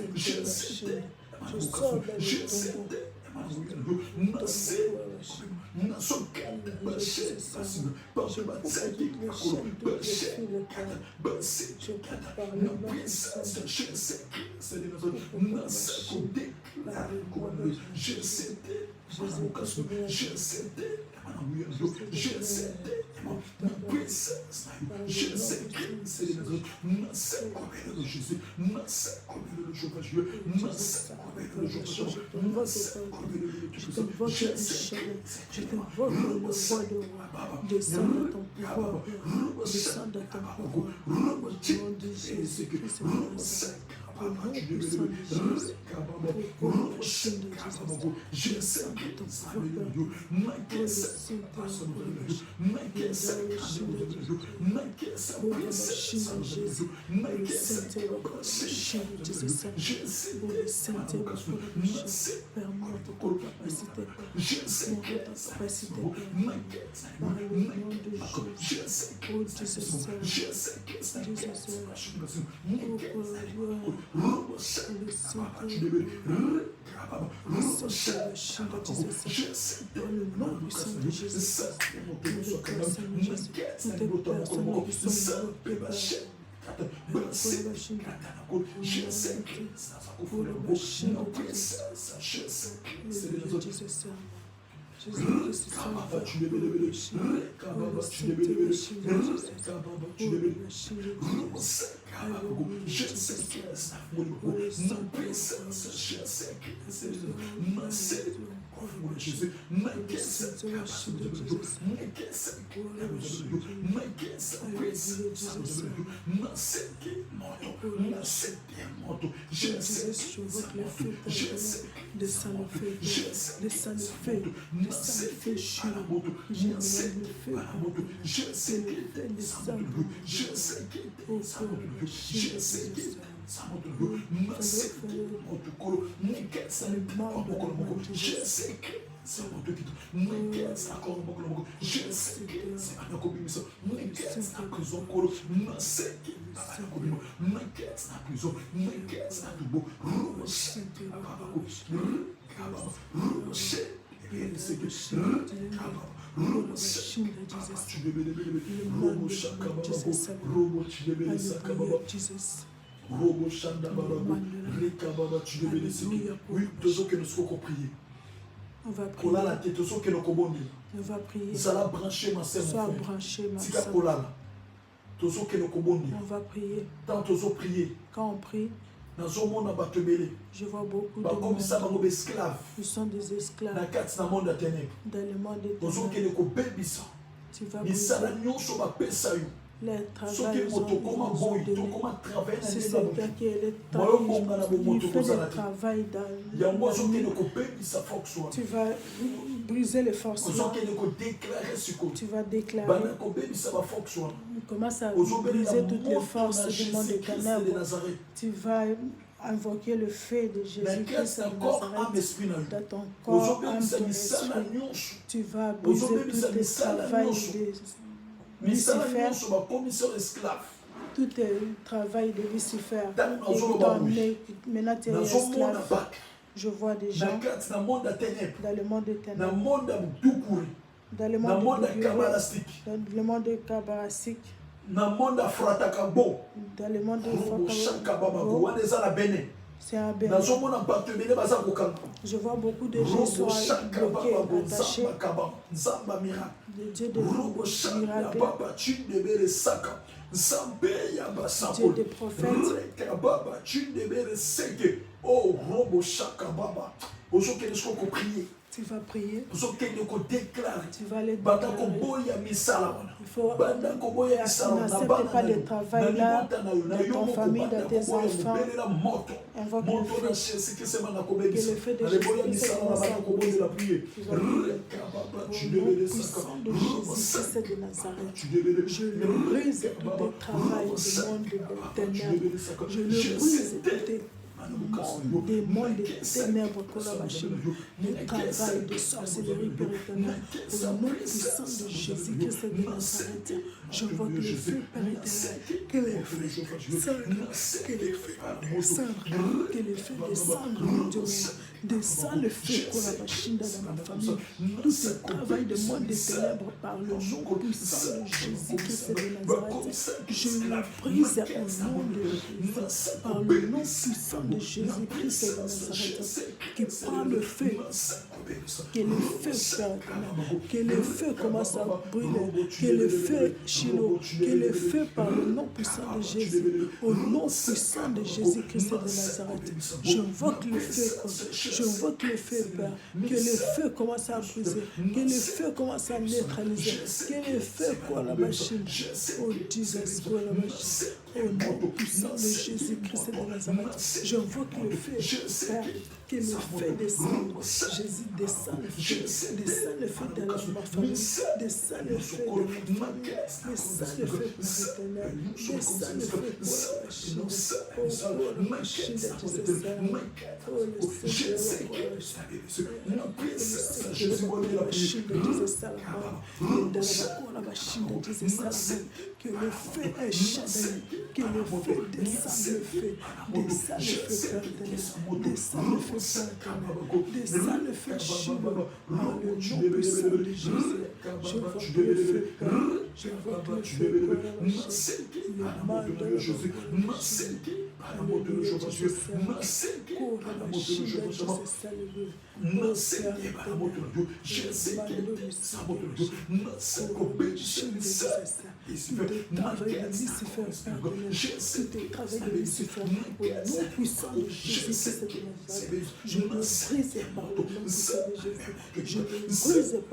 Je t'invoque le roi de roi. Descends dans ton pouvoir. Descends dans ton pouvoir. Au nom de Jésus-Christ de Nazareth. Au nom puissant de Jésus. Au nom puissant de Jésus. Descends dans ton pouvoir. Pour le Saint-Esprit. Oui, tous ceux que nous sommes prier. On va prier. On va prier. Sois branché, ma sœur. On va prier. Quand on prie, je vois beaucoup de monde. Ils sont des esclaves. Dans le monde des ténèbres. Tu vas briser les travails c'est celui qui est le il fait le travail dans tu vas briser les forces. Tu vas déclarer. Commence à briser toutes les forces du monde des ténèbres. Tu vas invoquer le fait de Jésus-Christ de Nazareth dans ton corps, âme, ton esprit. Tu vas briser tous les travails de Lucifer, tout le travail de Lucifer. Maintenant tu es esclave. Je vois des gens dans le monde des ténèbres, dans le monde kabbalistique, dans le monde c'est un bénin. Je vois beaucoup de gens sont bloqués, attachés. Le Dieu de miracle, Dieu des prophètes. Tu vas prier. Tu vas les déclarer. Il faut n'accepte pas le travail là dans ton famille, dans tes enfants. Invoque le fait. Que le fait de Jésus-Christ de Nazareth. Je le brise tout le travail du monde de ténèbres. Je le brise tout des mondes des ténèbres, le travail de sorcellerie, Père éternel, au nom puissant de Jésus-Christ de Nazareth, je vois que le feu, Père éternel, que les feux descendent, que les feux descendent, que les feux descendent, mon Dieu, descend le feu pour la machine dans ma famille, tout ce travail de monde des ténèbres par le nom puissant de Jésus-Christ de Nazareth, je le brise au nom de Jésus, par le nom puissant de Jésus-Christ de Nazareth, qui prend le feu, que le feu, que le feu commence à brûler, que le feu, Shiloh, que le feu par le nom puissant de Jésus, au nom puissant de Jésus-Christ de Nazareth, j'invoque le feu, j'invoque le feu, Père, que le feu commence à briser, que le feu commence à neutraliser, que le feu pour la machine, oh Jesus, pour la machine, au nom puissant de Jésus-Christ de Nazareth, j'invoque le feu, Père, que le feu descende, Jésus descend le feu, descend le feu dans ma famille, descend le feu de ma famille, descend le feu pour l'éternel, descend le feu pour la machine, de Jesus, oh le Seigneur, que le feu est chadé, que le feu descend le feu, descend le feu, descend le feu, descend le feu, Shiloh, par le nom puissant de Jésus, je vois le feu, je vois le feu, le mal de Jésus, je me brise par le nom puissant de Jésus. Je me brise par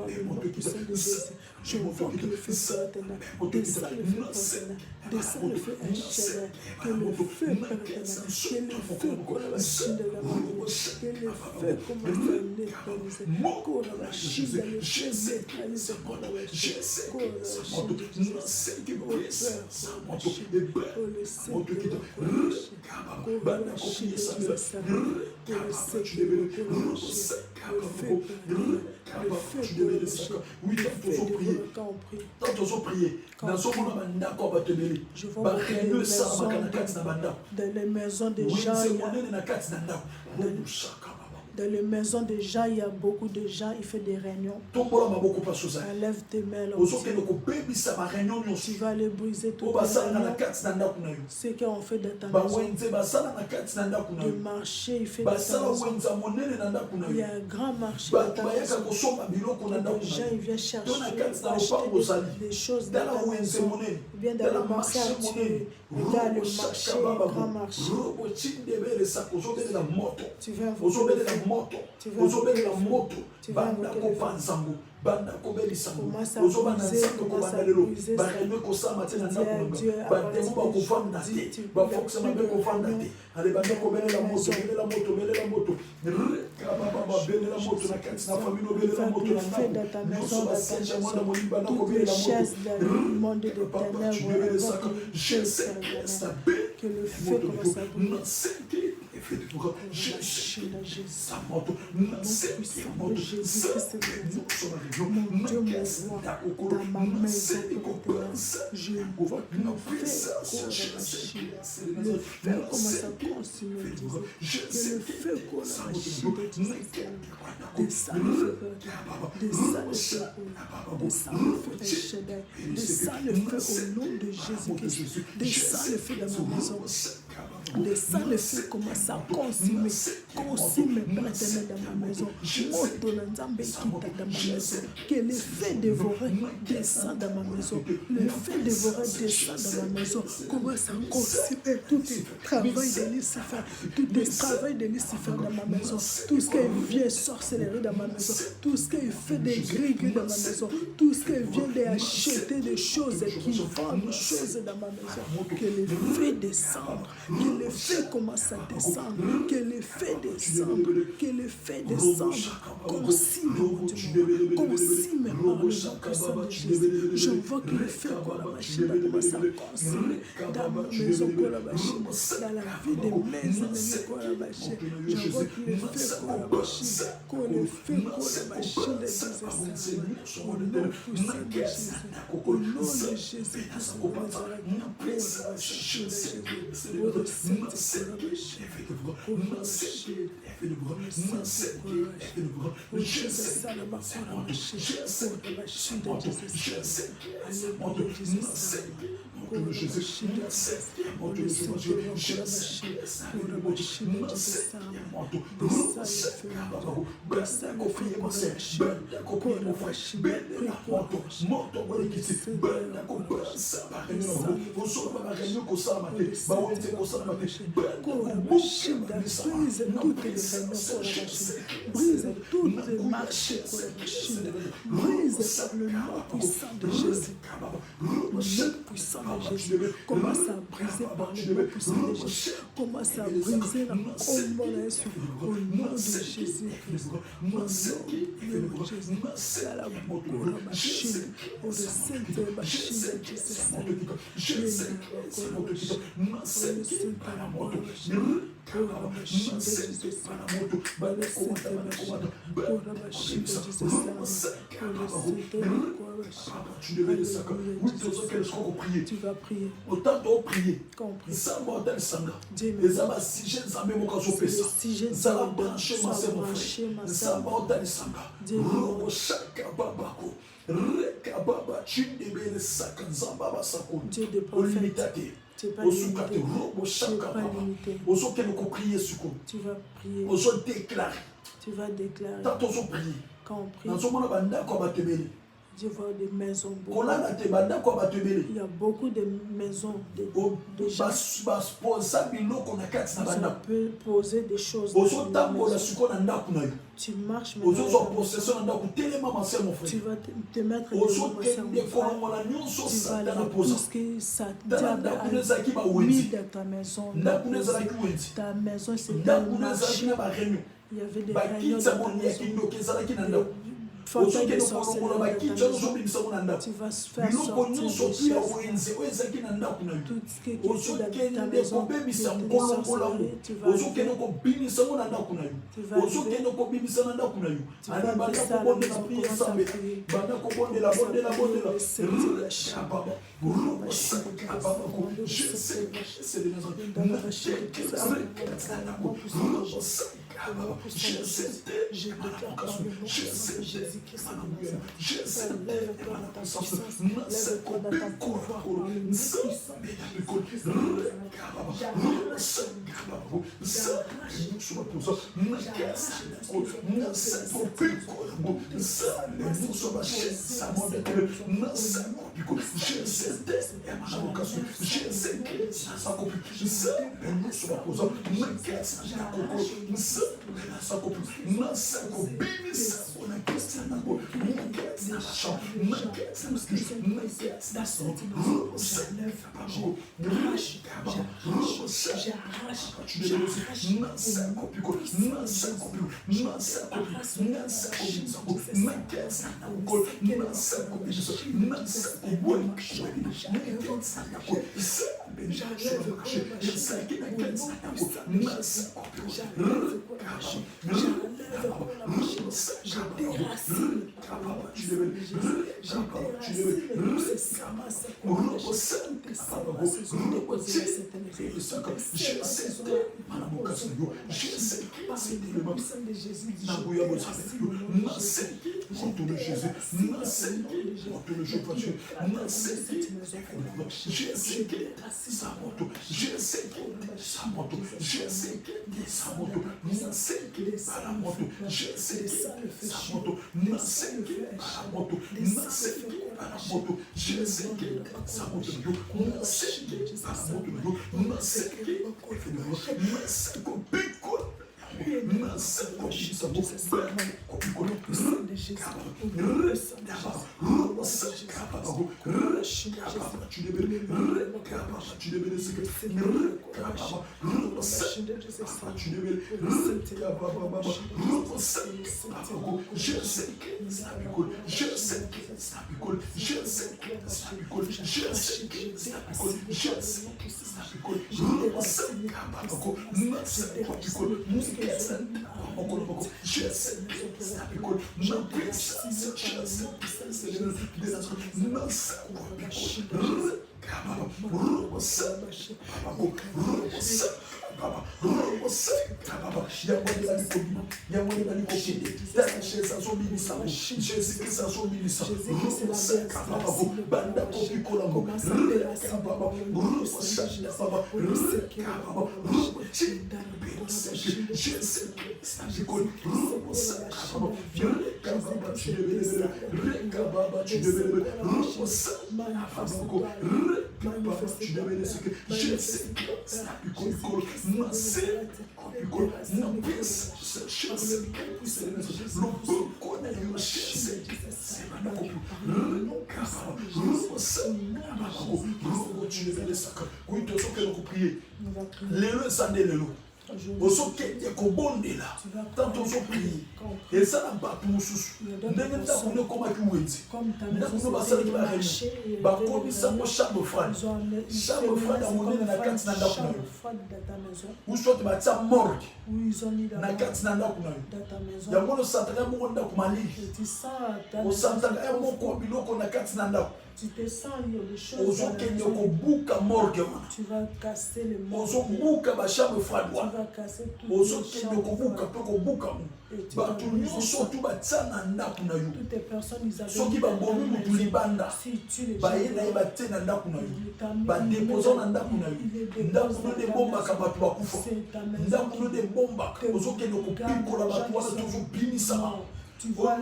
le nom puissant de Jésus. Je vois que le feu éternel, descend le feu éternel, descend le feu éternel, que le feu éternel, que le feu qu'on la machine de la mort, que le feu commence à neutraliser, qu'on la machine de le feu neutralise, qu'on la machine, qu'on la machine de Jésus, je vois dans les maisons des gens, dans les maisons des gens, il y a beaucoup de gens, ils font des réunions. Enlève tes mains là. Tu vas les briser tout le ce qu'on fait dans ta maison. Le marché, il fait dans ta maison. Il y a un grand marché dans ta maison. Les gens, ils viennent chercher, acheter des choses dans ta maison. Ils viennent dans le marché, dans le marché, grand marché. Tu vas invoquer moto, ozobeli la moto, banda kopanzango, banda kobelisango, ozobanza kokobandalelo, bareme kosama tena ndakunga, bademo bakofanda te, bafoxa mabe kofanda te, ale banda kobele la moto, bele la moto, kababa bele la moto na kati na famille bele la moto na maison, toutes les chaises du monde de ténèbres, que le feu commence à brûler. Mon Dieu, mon roi, dans ma maison, je vois le feu commence à consumer, que le feu commence à descend le feu, descend le feu au nom de Jésus-Christ, descend le feu dans ma maison. Descend le feu commence à consumer maintenant dans ma maison. Moto na nzambe kita dans ma maison. Que le feu dévoré descend dans ma maison. Le feu dévoré descend dans ma maison. Commence à consumer tout le travail de Lucifer. Tout le travail de Lucifer dans ma maison. Tout ce qui vient sorcellerie dans ma maison. Tout ce qui fait des grigues dans ma maison. Tout ce qui vient d'acheter des choses qui vendent des choses dans ma maison. Que le feu descende. Que les feux commencent à descendre. Que les feux descendent. Que les feux descendent. Consume, mon Dieu. Consume par le nom puissant de Jésus. J'invoque le feu Korabashida commence à consumer dans ma maison Korabashida, dans la vie de mes ennemis Korabashida. J'invoque le feu Korabashida. Que le feu Korabashida désescende. Au nom puissant de Jésus. Au nom de Jésus. Brise toutes les marches, brise par le nom puissant de Jésus. Le nom puissant de Jésus commence à briser par le nom puissant de Jésus. Commence à briser la commonesse au nom de Jésus. Au nom de Jésus. À la machine, au de la machine de Jésus. Tu vas prier. Autant de prier. Quand on prie. Dieu me donne. Si j'ai ça branché ma sœur, mon frère. Ça m'a donné ça. Dieu me donne. Dieu de prophète. Tu n'es pas limité. Tu vas prier. Tu vas déclarer. Quand on prie. Je vois des maisons. Il y a beaucoup de maisons de gens. On peut poser des choses. Tu marches maintenant. Tu vas te mettre devant ma soeur, mon frère. Tu vas aller tout ce que ça diable a mis dans ta maison. Ta maison, c'est un marché. Il y avait des réunions dans ta maison. Tu vas faire sortir tout ce qui est dans ta maison qui était sorcellerie, tu vas je déclare par le nom de Jésus-Christ de Nazareth. Lève-toi dans ta puissance, lève-toi dans ton pouvoir par le nom puissant de Jésus-Christ de Jésus. Et ça n'a pas pour nous sous. Tu te sens, il y a des choses. Tu vas casser les morts. Tu vas casser tout. Toutes les personnes, ils avaient si tu les tu vois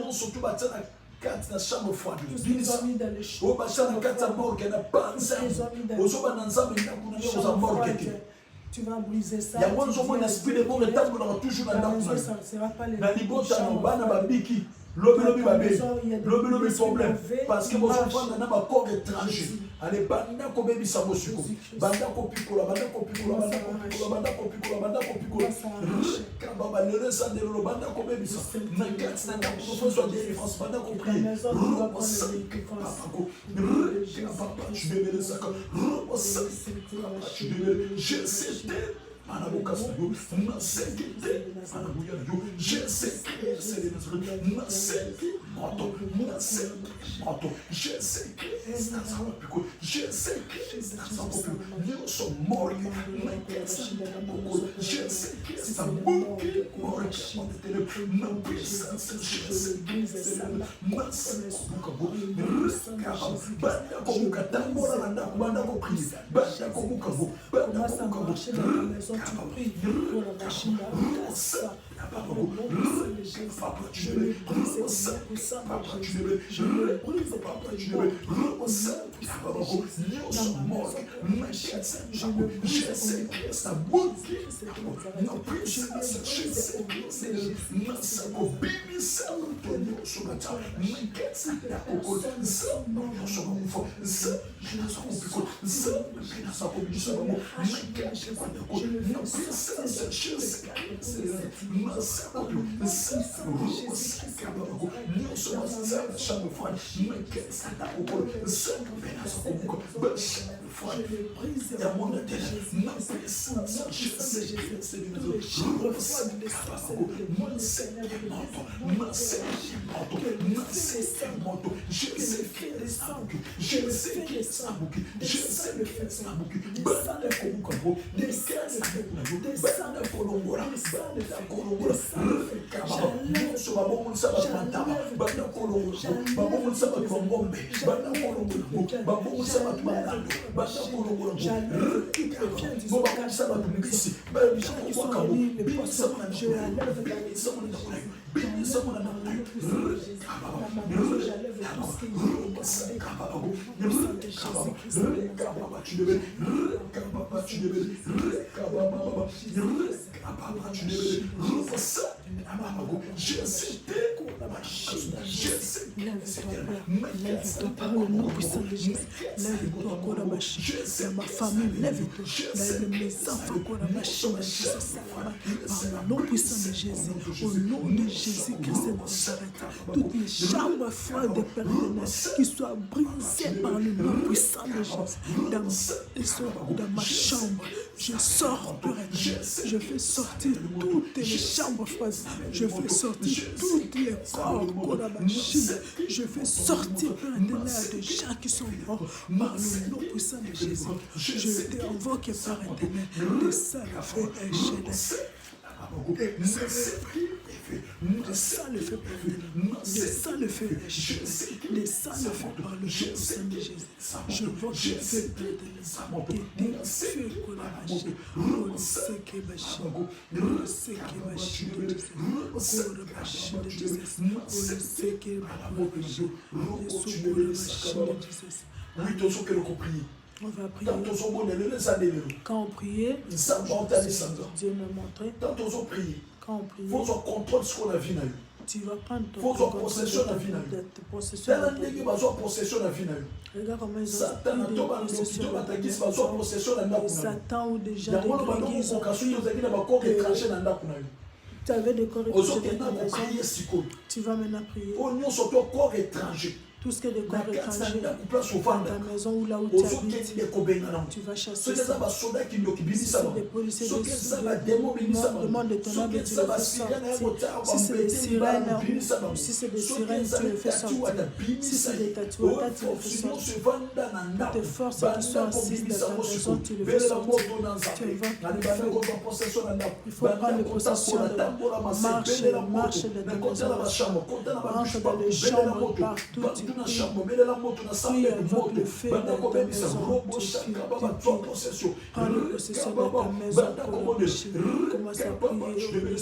na chambre froide binisa o bachana kata morgue na panza ozoba na nzambe ndako na yo za morgue. Tu vas briser ça. Ya mwanzo mwana esprit de mort etambo na toujours na ndako na libota na bana babiki lobi babe lobi problème parce que bozo prendre na ba corps étranger ale banda ko bebi samosiko banda ko pikola kaba le resa de lo banda ko bebi sa na kat na ko faut soit défense banda ko prier je sais tu pries pour la machine à ça. Je le brise pour ça. Je le brise Lève-toi par le nom puissant de Jésus. Lève-toi, Korabashi. Dans ma famille, lève-toi. Dans mes enfants, Korabashi, par le nom puissant de Jésus. Au nom de Jésus-Christ de Nazareth. Toutes les chambres froides de Père éternel qui soient brisées par le nom puissant de Jésus. Dans ma chambre, je sors, Père éternel. Je fais sortir toutes les chambres froides. Je fais sortir toutes les corps, Korabashi. Je fais sortir, Père éternel, de gens qui sont morts par le nom puissant de Jésus. Je t'invoque, Père éternel, de ça le fait échelle. De ça le fait par le nom puissant de Jésus. Je vois que le feu on va prier. Quand on priait, Dieu me montrait. Quand on priait, tu vas prendre ton possession de regarde comment ils ont pris Satan ou des gens de l'église ont pris. Tu avais des corps étrangers dans ta maison. Tu vas maintenant prier. Tout ce qui est des corps étrangers dans ta maison ou là où tu habites, tu vas chasser ça. Si c'est des policiers, demande de ton âme, tu le fais sortir. Si c'est des sirènes, tu le fais sortir. Si c'est des tatouages, tu le fais sortir. Toutes tes forces qui sont assises dans ta maison, tu le fais sortir. Tu invoques le feu. Il faut prendre possession de la marche de ta maison. Entre dans les chambres partout. Prie avec le feu dans ta maison. Prends possession de ta maison. Commence à prier.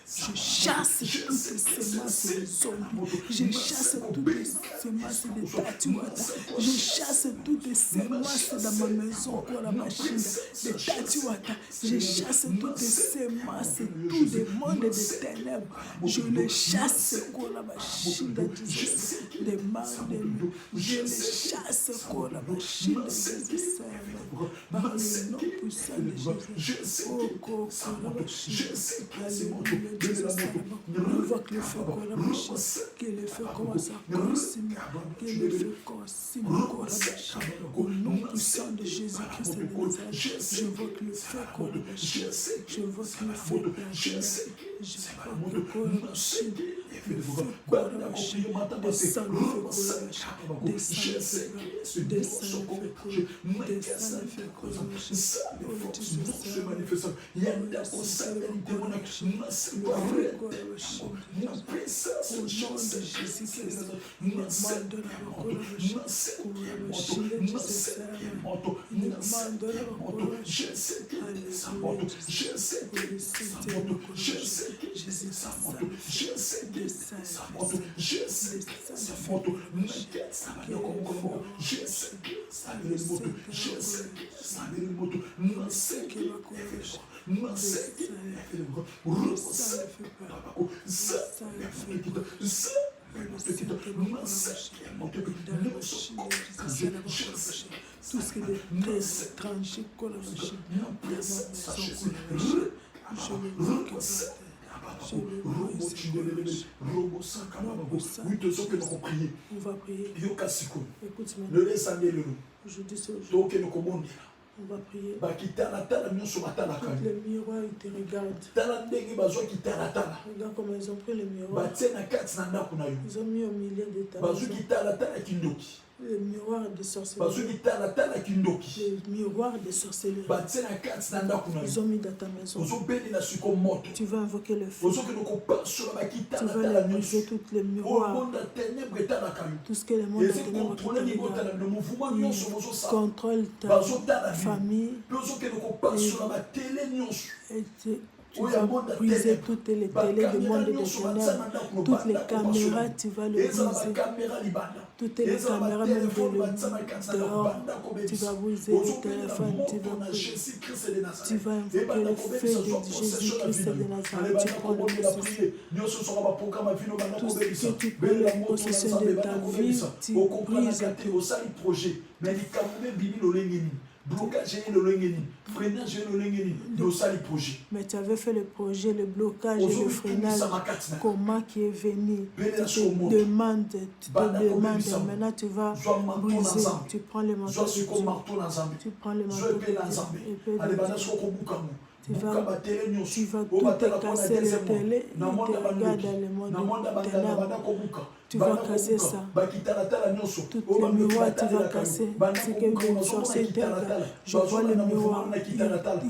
Je chasse toutes ces semences de zombies. Je chasse toutes ces semences de tatuata. Je chasse toutes ces semences dans ma maison. De tatuata. Je chasse toutes ces semences, tous les mondes des ténèbres. Je les chasse. Des mal de nous. Je les chasse. Par le nom puissant de Jésus. Invoque le feu, que le feu commence à consumer, que le feu consume au nom puissant de Jésus-Christ de Nazareth. J'invoque le feu, j'invoque le feu, j'invoque le feu, descends le feu, tout ce qui est très étranger, on va prier. Écoute-moi. Je dis ça aujourd'hui. On va prier. Toutes les miroirs, ils te regardent. Regarde comment ils ont pris les miroirs. Ils ont mis au milieu de ta maison. Le miroir de sorcellerie. Le miroir de sorcellerie. Ils ont mis dans ta maison. Tu vas invoquer le feu. Tu vas les briser toutes les miroirs. Tout ce que le monde a ténèbres contrôle ta famille. Et tu vas briser toutes les télés du monde des ténèbres. Toutes les caméras, tu vas les briser. Toutes les caméras, même de dehors, tu vas briser le téléphone, tu vas invoquer le feu de Jésus-Christ de Nazareth. Tu prends le possession. Tout ce que tu prends la possession de ta vie, tu brises tout. Mais tu avais fait le projet, le blocage et le freinage. Comment qui est venu? Tu te demandes, maintenant tu vas briser. Tu prends le manteau de Dieu. Tu prends le manteau de Dieu. Tu vas tout casser les télés et tu regardes dans le monde des ténèbres. Tu vas casser ça. Toutes les miroirs, tu vas casser. Ce que le sorcier t'aide. Je vois le miroir.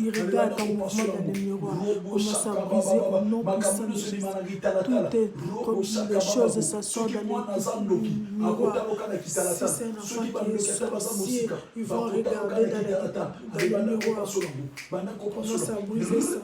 Il regarde ton mouvement dans le miroir. Commence à briser au nom puissant de Jésus. Tout est comme les choses s'assoient dans le miroir. Si c'est un enfant qui est sorcier, ils vont regarder dans le miroir. Commence à briser ça.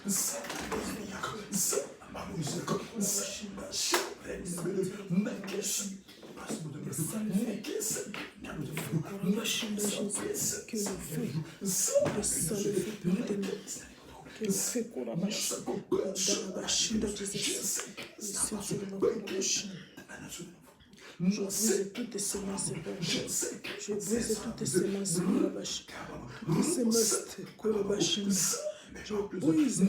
Je brise toutes tes semences, je brise toutes tes semences, toutes tes semences, je brise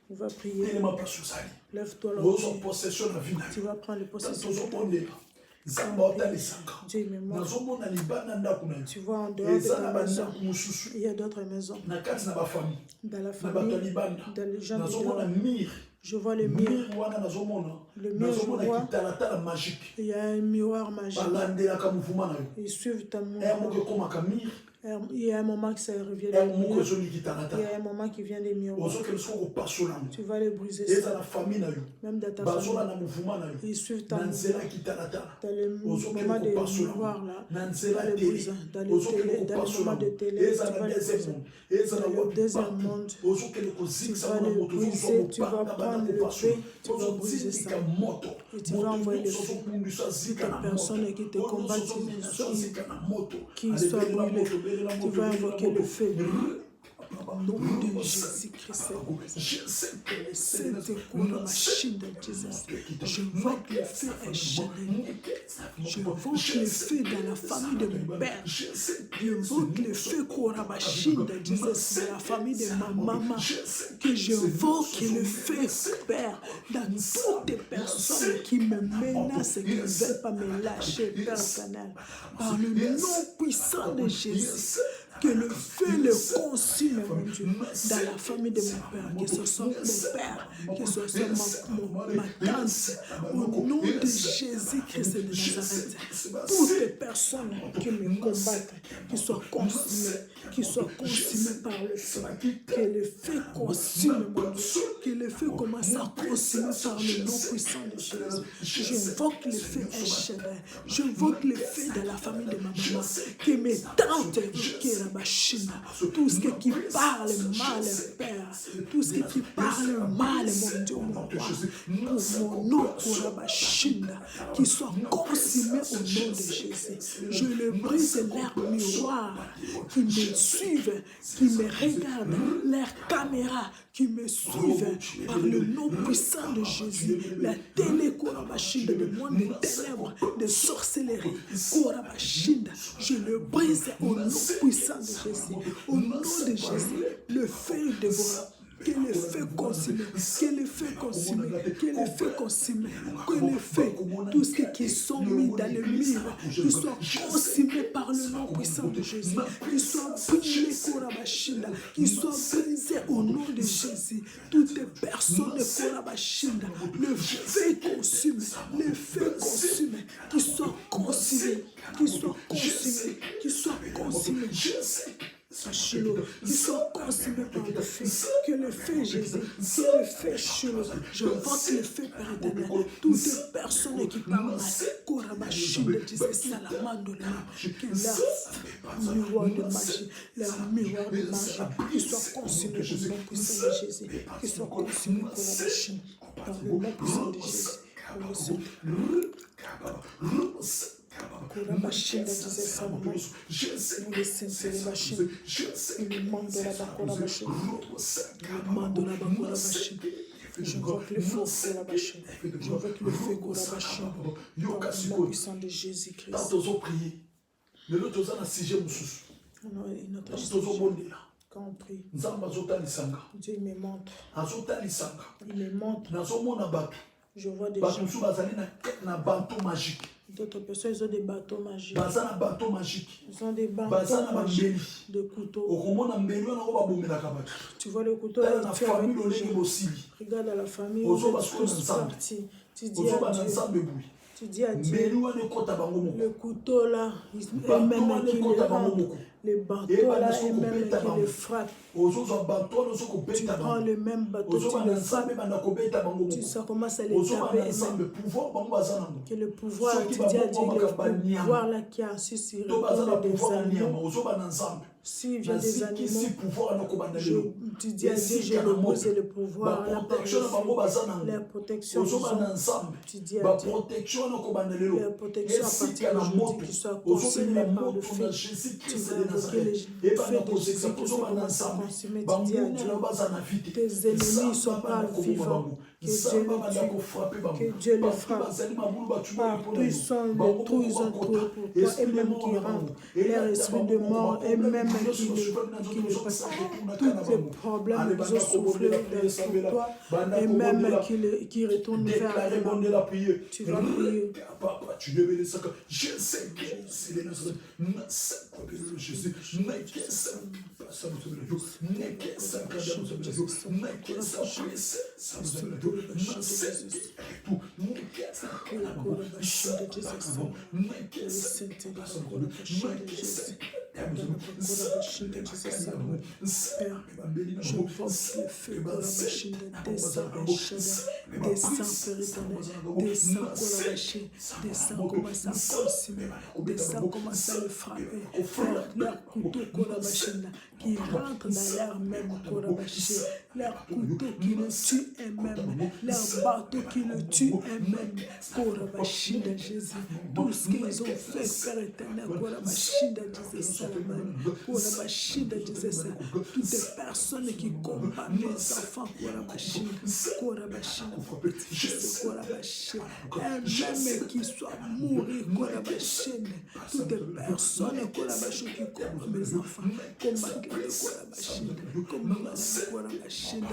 on va prier. Lève-toi là. Tu vas prendre les possessions de ta vie. Dieu me montre. Tu vois en dehors de ta maison, il y a d'autres maisons. Dans la famille, dans les gens de je vois le mire. Le mire, je vois. Il y a un miroir magique. Ils suivent ta mouvement. Il y a un moment que ça revient des miroirs. Il y a un moment qui vient des miroirs. Tu vas les briser. Même dans ta famille. Ils suivent ta mouvement. Dans le moment des miroirs là, tu vas les briser. Dans le moment de télé, tu vas les briser. Dans le deuxième monde, tu vas les briser. Tu vas prendre le feu, tu vas briser ça. Et tu vas envoyer le feu. Toutes les personnes qui te combattent, qui soient brûlées. Tu vas invoquer le feu. Au nom de Jésus-Christ, je vois que le feu est charnel. Je vois que le feu dans la famille de mon père. Je vois que le feu Korabashin dans la famille de ma maman. Que je vois que le feu, Père, dans toutes les personnes qui me menacent et qui ne veulent pas me lâcher, Père éternel. Par le nom puissant de Jésus. Que le feu le consume, mon Dieu, dans la famille de mon père, que ce soit mon père, que ce soit ma tante, au nom de Jésus-Christ de Nazareth. Toutes les personnes qui me combattent, qui soient consumées par le feu, que le feu consume, mon Dieu, que le feu commence à consumer par le nom puissant de Jésus. J'invoque le feu échelle, j'invoque le feu de la famille de ma maman, que mes tantes, tout ce qui parle mal, Père, tout ce qui parle mal, mon Dieu, mon roi, pour mon nom, qui soit consumé au nom de Jésus. Je le brise leur miroir, qui me suivent, qui me regardent, leur caméra, qui me suivent par le nom puissant de Jésus. La télé, de monde de ténèbres, de sorcellerie, je le brise au nom puissant de Jésus. Au nom de Jésus, le feu dévore. Que le feu consume, que le feu consume, que le feu consume, que le feu, tout ce qui sont mis dans le mur, qui soient consumés par le nom puissant de Jésus, qui soient brûlés, qui soient brisés au nom de Jésus. Toutes les personnes de Korabashinda, le feu consume, le feu consume, qui soient consumés, qui soient consumés, qui soient consumés. Qui soit consumés par le feu, que le feu Jésus, que le feu Chilo, je vote le feu Père éternel, toutes les personnes qui parlent mal, Korabashin de Jésus, Salamandona, que leur miroir de magie, qui soit consumé par le nom puissant de Jésus, qui soit consumé Korabashin, par le nom puissant de Jésus. La machine disait ça, nous les sentir les machines, le monde de la bacola machine, le monde de la bacola machine. Je vois que le feu pour la machine, je vois que le feu pour la machine, dans le nom puissant de Jésus-Christ. Quand on prie, le lot aux un sujet moussous. Quand on prie, Dieu me montre. Il me montre. Je vois des gens. D'autres personnes, ils ont des bateaux magiques. Ils ont des bateaux magiques de couteaux. Tu vois le couteau là, il tue avec les gens. Regarde à la famille, ils sont tous partis. Tu dis à Dieu, Tu dis à Dieu, le couteau là, eux-mêmes qui les rentrent, les bateaux là, eux-mêmes qui les frappent. Tu prends le même bateau, tu le frappes, ça commence à les taper eux-mêmes. Que le pouvoir, tu dis à Dieu, le pouvoir là qui a su sur des animaux. S'il vient des animaux, tu dis à Dieu, j'ai reposé le pouvoir, la protection, tu dis à Dieu, la protection à partir d'aujourd'hui, qui soit consumée par le feu. Tu vas invoquer le feu de Jésus qui commence à consumer, tu dis à Dieu, tes ennemis ne sont pas vivants. Que Dieu les tue, que Dieu les frappe. Partout ils sont, les trous ils ont trouvé pour toi, et même qui rentrent, leur esprit de mort, et même qui ne passent pas. Tous les problèmes qu'ils ont soufflé pour toi, et même qui retournent vers eux. Tu vas prier. Je vois le feu de la machine descend commence à consumer, descend commence à le frapper, leur couteau Korabashina qui rentre dans leur même Korabashina, leur couteau qui le tue eux-mêmes, leur bateau qui le tue eux-mêmes, Korabashina Jésus, tout ce qu'ils ont fait, Père éternel, Korabashina Jésus Salaman, Korabashina Jésus Salaman, toutes les personnes qui combattent les enfants, Korabashina, Korabashina, Korabashina, eux-mêmes qui soient mourir, Korabashina, toutes les personnes, Korabashina, qui combattent mes enfants, combattent les Korabashina, combattent Korabashina,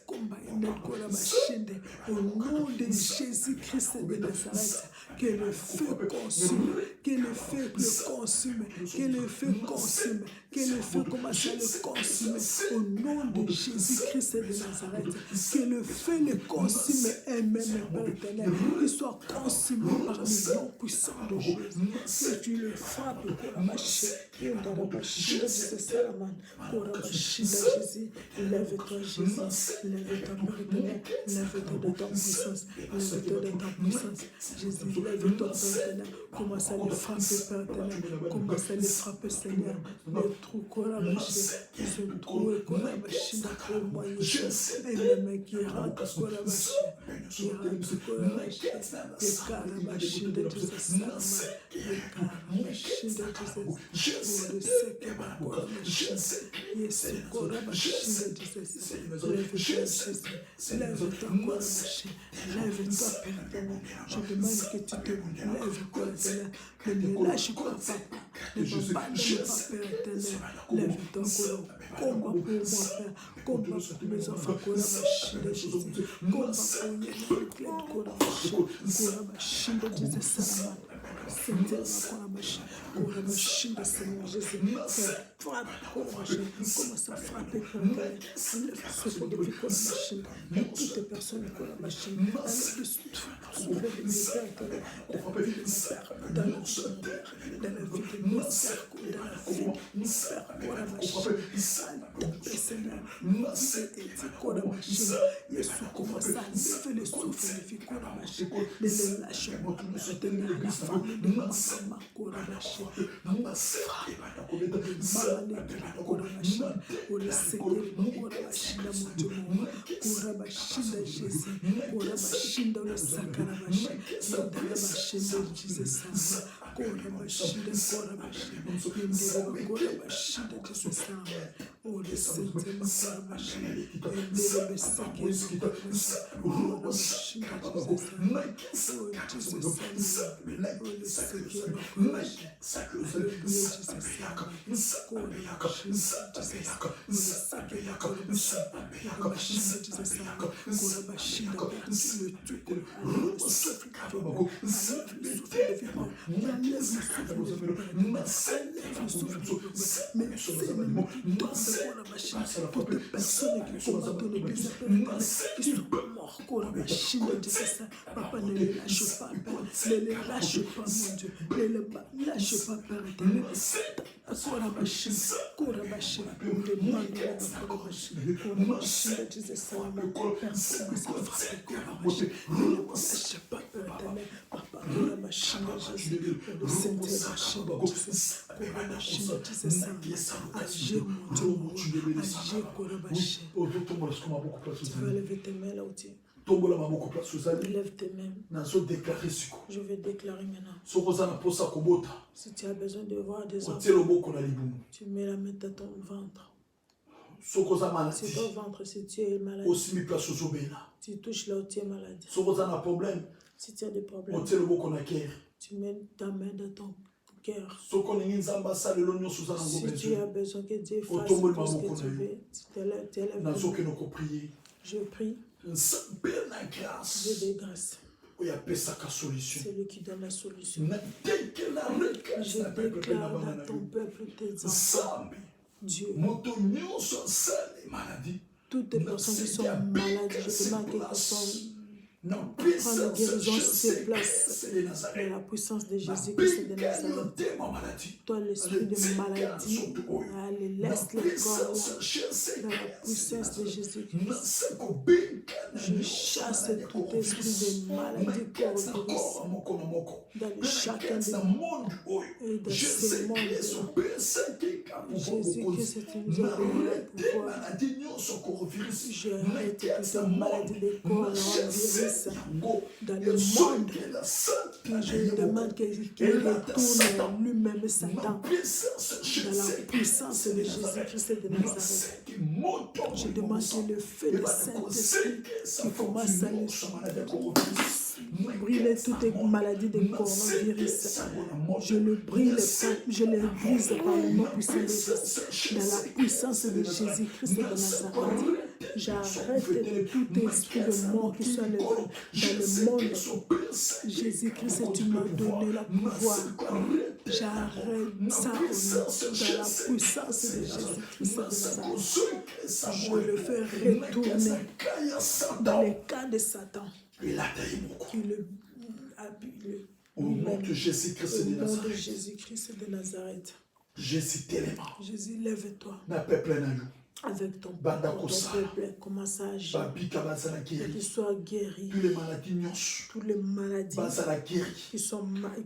combattent Korabashina, au nom de Jésus-Christ de Nazareth, que le feu consume, que le feu le consume, que le feu consume, que le feu commence à le consumer, au nom de Jésus-Christ de Nazareth, que le feu le consume eux-mêmes, Père éternel, qu'il soit consumé par le nom puissant de Jésus, que tu le frappes pour marcher, Jésus, lève-toi Jésus, lève-toi Père éternel, lève-toi de ta puissance, lève-toi de ta puissance, Jésus, lève-toi Père éternel, commence à les frapper Père éternel, commence à les frapper Seigneur, les trous Korabashina, ce trou Korabashina pour moi, et même qui rentre Korabashina, qui rentre Korabashina, les Karabashina de Jésus, les Karabashina de Jésus, pour le secret Korabashina, Yesu Korabashina de Jésus, lève-toi Jésus, lève-toi Korabashina, lève-toi Père éternel, je demande que tu te lèves Père éternel, ne me lâche pas Papa, ne m'abandonne pas Père éternel, lève-toi combat pour moi Père, combat pour mes enfants Korabashina de Jésus, combat pour Yann Korabashina de Jésus Salaman, Korabashina Seigneur Jésus, frappe Korabashina, commence à frapper Korabashina, enlève ce feu de vie Korabashina, toutes les personnes Korabashina, enlève le souffle de misère dans la vie de mon Père, dans la vie de mon Père, dans la vie de mon Père Korabashina, Seigneur, Korabashina, Yesu commence à lever le souffle de vie Korabashina, ne le lâche pas, retenir la famille de ma maman Korabashina, Korabashina, pour le Seigneur Korabashina, mon Dieu, Korabashina Jésus, Korabashina le Sakarabashina, Korabashina Jésus, Korabashina, Korabashina Jésus, oh le Seigneur Korabashina, le Sakarabashina, Korabashina Jésus, oh Jésus, le souffle de Dieu. Mais c'est la machine. Toutes les personnes qui combattent le business, qui sont morts, la machine de ça. Papa, ne les lâche pas, Père. Ne les lâche pas, mon Dieu. Ne les lâche pas, Père éternel. La machine, la machine. On demande la machine. La machine de Jesus, ne les lâche pas, Père éternel. Papa, la machine de Jésus. Le Saint-Esprit, la machine de Jesus. Agis, mon Dieu. Agis, la machine. Tu vas lever tes mains là où tu es. Lève tes mains. Je vais déclarer maintenant. Si tu as besoin de voir des enfants, tu mets la main dans ton ventre. Si ton ventre, si tu es malade, tu touches là où tu es malade. Si tu as des problèmes, tu mets ta main dans ton cœur. Si tu as besoin que Dieu fasse tout ce que tu veux, tu élèves. Je prie. Dieu de grâce. C'est lui qui donne la solution. Je déclare dans ton peuple tes enfants. Dieu. Toutes les personnes qui sont malades, je demande qu'elles sont. Quand la guérison se place dans la puissance de Jésus-Christ de Nazareth. Toi, l'esprit de maladie, allez, laisse-les corps là, dans la puissance de Jésus-Christ. Je chasse tout esprit de maladie pour dans chacun de nous et dans ce monde. Jésus-Christ, tu nous as donné le pouvoir. J'arrête toute maladie de corps en virus. Dans le monde, je demande qu'il retourne lui-même Satan dans la puissance de Jésus-Christ de Nazareth. Je demande que le feu du Saint-Esprit qui commence à brûler toutes les maladies de coronavirus. Je le brûle, je les brise par le nom puissant de Jésus. Dans la puissance de Jésus-Christ de Nazareth. J'arrête tout esprit de mort qui soit levé dans le monde. Jésus-Christ, tu m'as donné le pouvoir. J'arrête ça dans la puissance de Jésus-Christ de Nazareth. Je le fais retourner dans les cas de Satan. Qui le habille. Au nom de Jésus-Christ de Nazareth. Au nom de Jésus-Christ de Nazareth. Jésus, Jésus, lève-toi. Avec ton peuple, commence à agir. Qu'il soit guéri. Toutes les maladies qui sont guéries.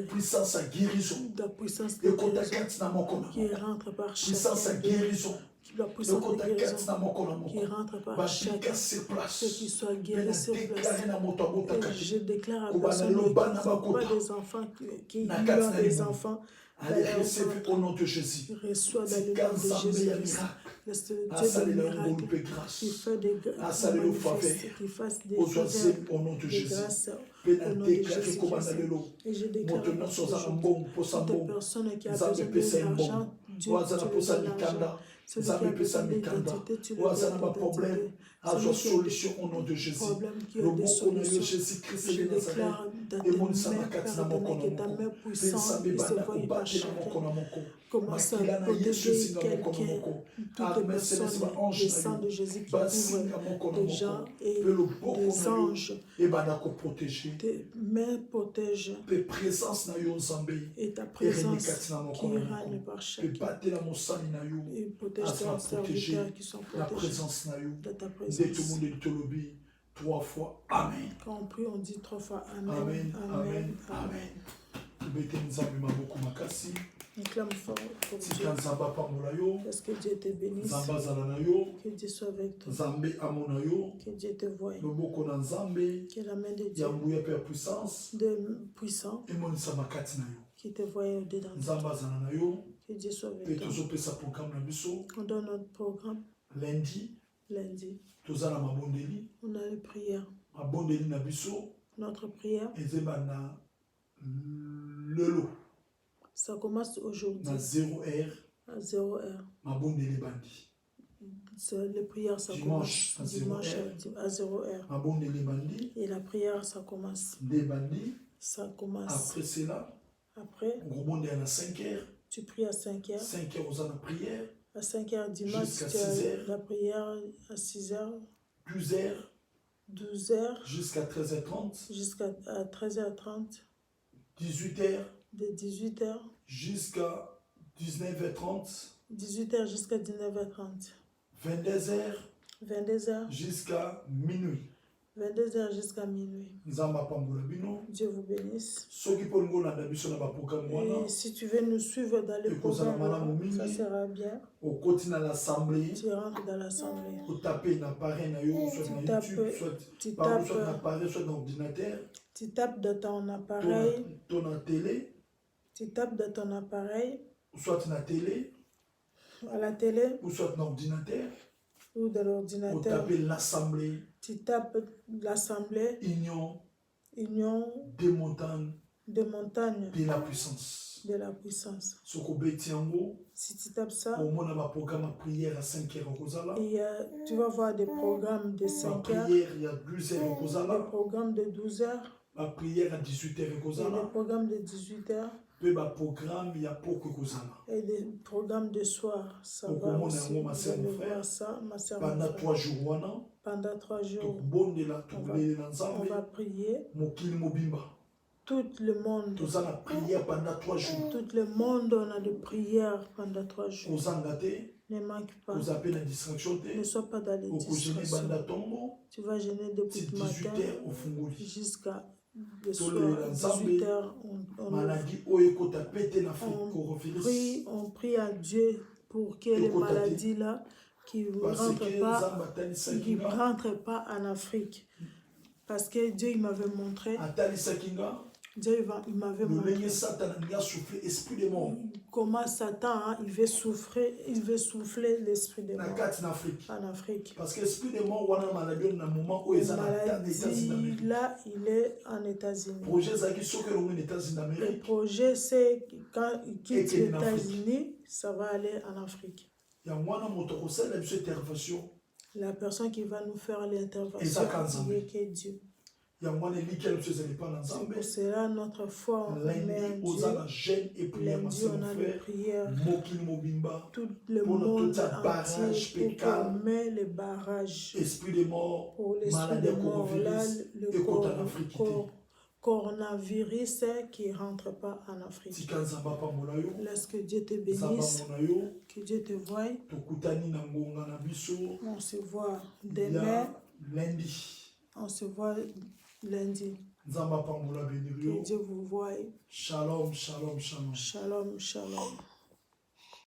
Puissance à guérison. La puissance de guérison qui rentre par chacun. La puissance de guérison qui rentre par chacun. Ceux qui soient guéris sur place. Et je déclare à personne qui n'a pas des enfants, qui ont des enfants. Allez, au nom de Jésus. Reçois dans le nom de Jésus. Dieu de miracle qui fait des grâces, qui fasse des grâces au nom de Jésus. Et je déclare toute personne qui a besoin d'argent, Dieu te donne l'argent. Celui qui a besoin d'identité, tu le donnes. Solution au nom de Jésus. Qui a des solutions. Je déclare dans tes mains, que ta main puissante se voie par chacun. Commence à protéger quelqu'un, toute personne, des sangs de Jésus qui couvrent des gens et des anges. Tes mains protègent et ta présence qui règne par chacun. Et protège tes serviteurs qui sont protégés de ta présence. 3 fois Amen. Quand on prie, on dit 3 fois Amen. Amen. Amen. Acclame fort pour Dieu. Parce que Dieu te bénisse. Que Dieu soit avec toi. Que Dieu te voie. Que la main de Dieu de puissant qui te voie au-dedans de toi. Que Dieu soit avec toi. On donne notre programme. Lundi. On a les prières. Notre prière. Ça commence aujourd'hui. À 0h. À 0h. Les prières, ça dimanche, commence dimanche à 0h. Et la prière, ça commence. Ça commence. Après cela. Après, à 5 heures. Tu pries à 5 heures. 5 heures, aux prière. À 5 heures dimanche, tu as la prière à 6 heures. 12 heures. 12 heures. Jusqu'à 13h30. Jusqu'à 13h30. 18 heures. De 18 heures. Jusqu'à 19h30. 18 heures jusqu'à 19h30. 22 heures. 22 heures. Jusqu'à minuit. 22 heures jusqu'à minuit. Dieu vous bénisse. Et si tu veux nous suivre dans le programme, ça sera bien. Tu rentres dans l'assemblée. Tu tapes dans ton appareil. Tu tapes dans ton appareil. Soit na télé. À la télé. Ou soit dans l'ordinateur. Ou dans l'ordinateur. Tu tapes l'assemblée. Tu tapes l'assemblée. Union des montagnes. De la puissance. De la puissance. Si tu tapes ça, tu vas voir des programmes de 5 heures. Des programmes de 12 heures. La prière à 18 heures. Et des programmes de 18 heures. Et des programmes de soir. Ça va aussi. Vous allez voir ça, ma sœur. Pendant 3 jours. Pendant 3 jours. On va prier. Tout le monde. Tout le monde, on a de prières pendant 3 jours. Ne manque pas. Ne sois pas dans les distractions. Tu vas jeûner depuis le matin jusqu'à le soir, 18 heures. On prie à Dieu pour que les maladies là qui ne rentrent pas en Afrique. Parce que Dieu il m'avait montré. Dieu il m'avait montré comment Satan il veut souffler l'esprit de mort en Afrique. Parce que l'esprit de mort là il est en États-Unis. Le projet c'est quand il quitte les États-Unis, ça va aller en Afrique. La personne qui va nous faire l'intervention c'est Dieu. C'est pour cela notre foi on met en Dieu. Lundi on a les prières. Tout le monde entier pour qu'on met les barrages. Pour l'esprit de mort là, le coronavirus qui ne rentre pas en Afrique. Laisse que Dieu te bénisse. Que Dieu te voie. On se voit demain. On se voit lundi. Que Dieu vous voie. Shalom, shalom, shalom. Shalom, shalom.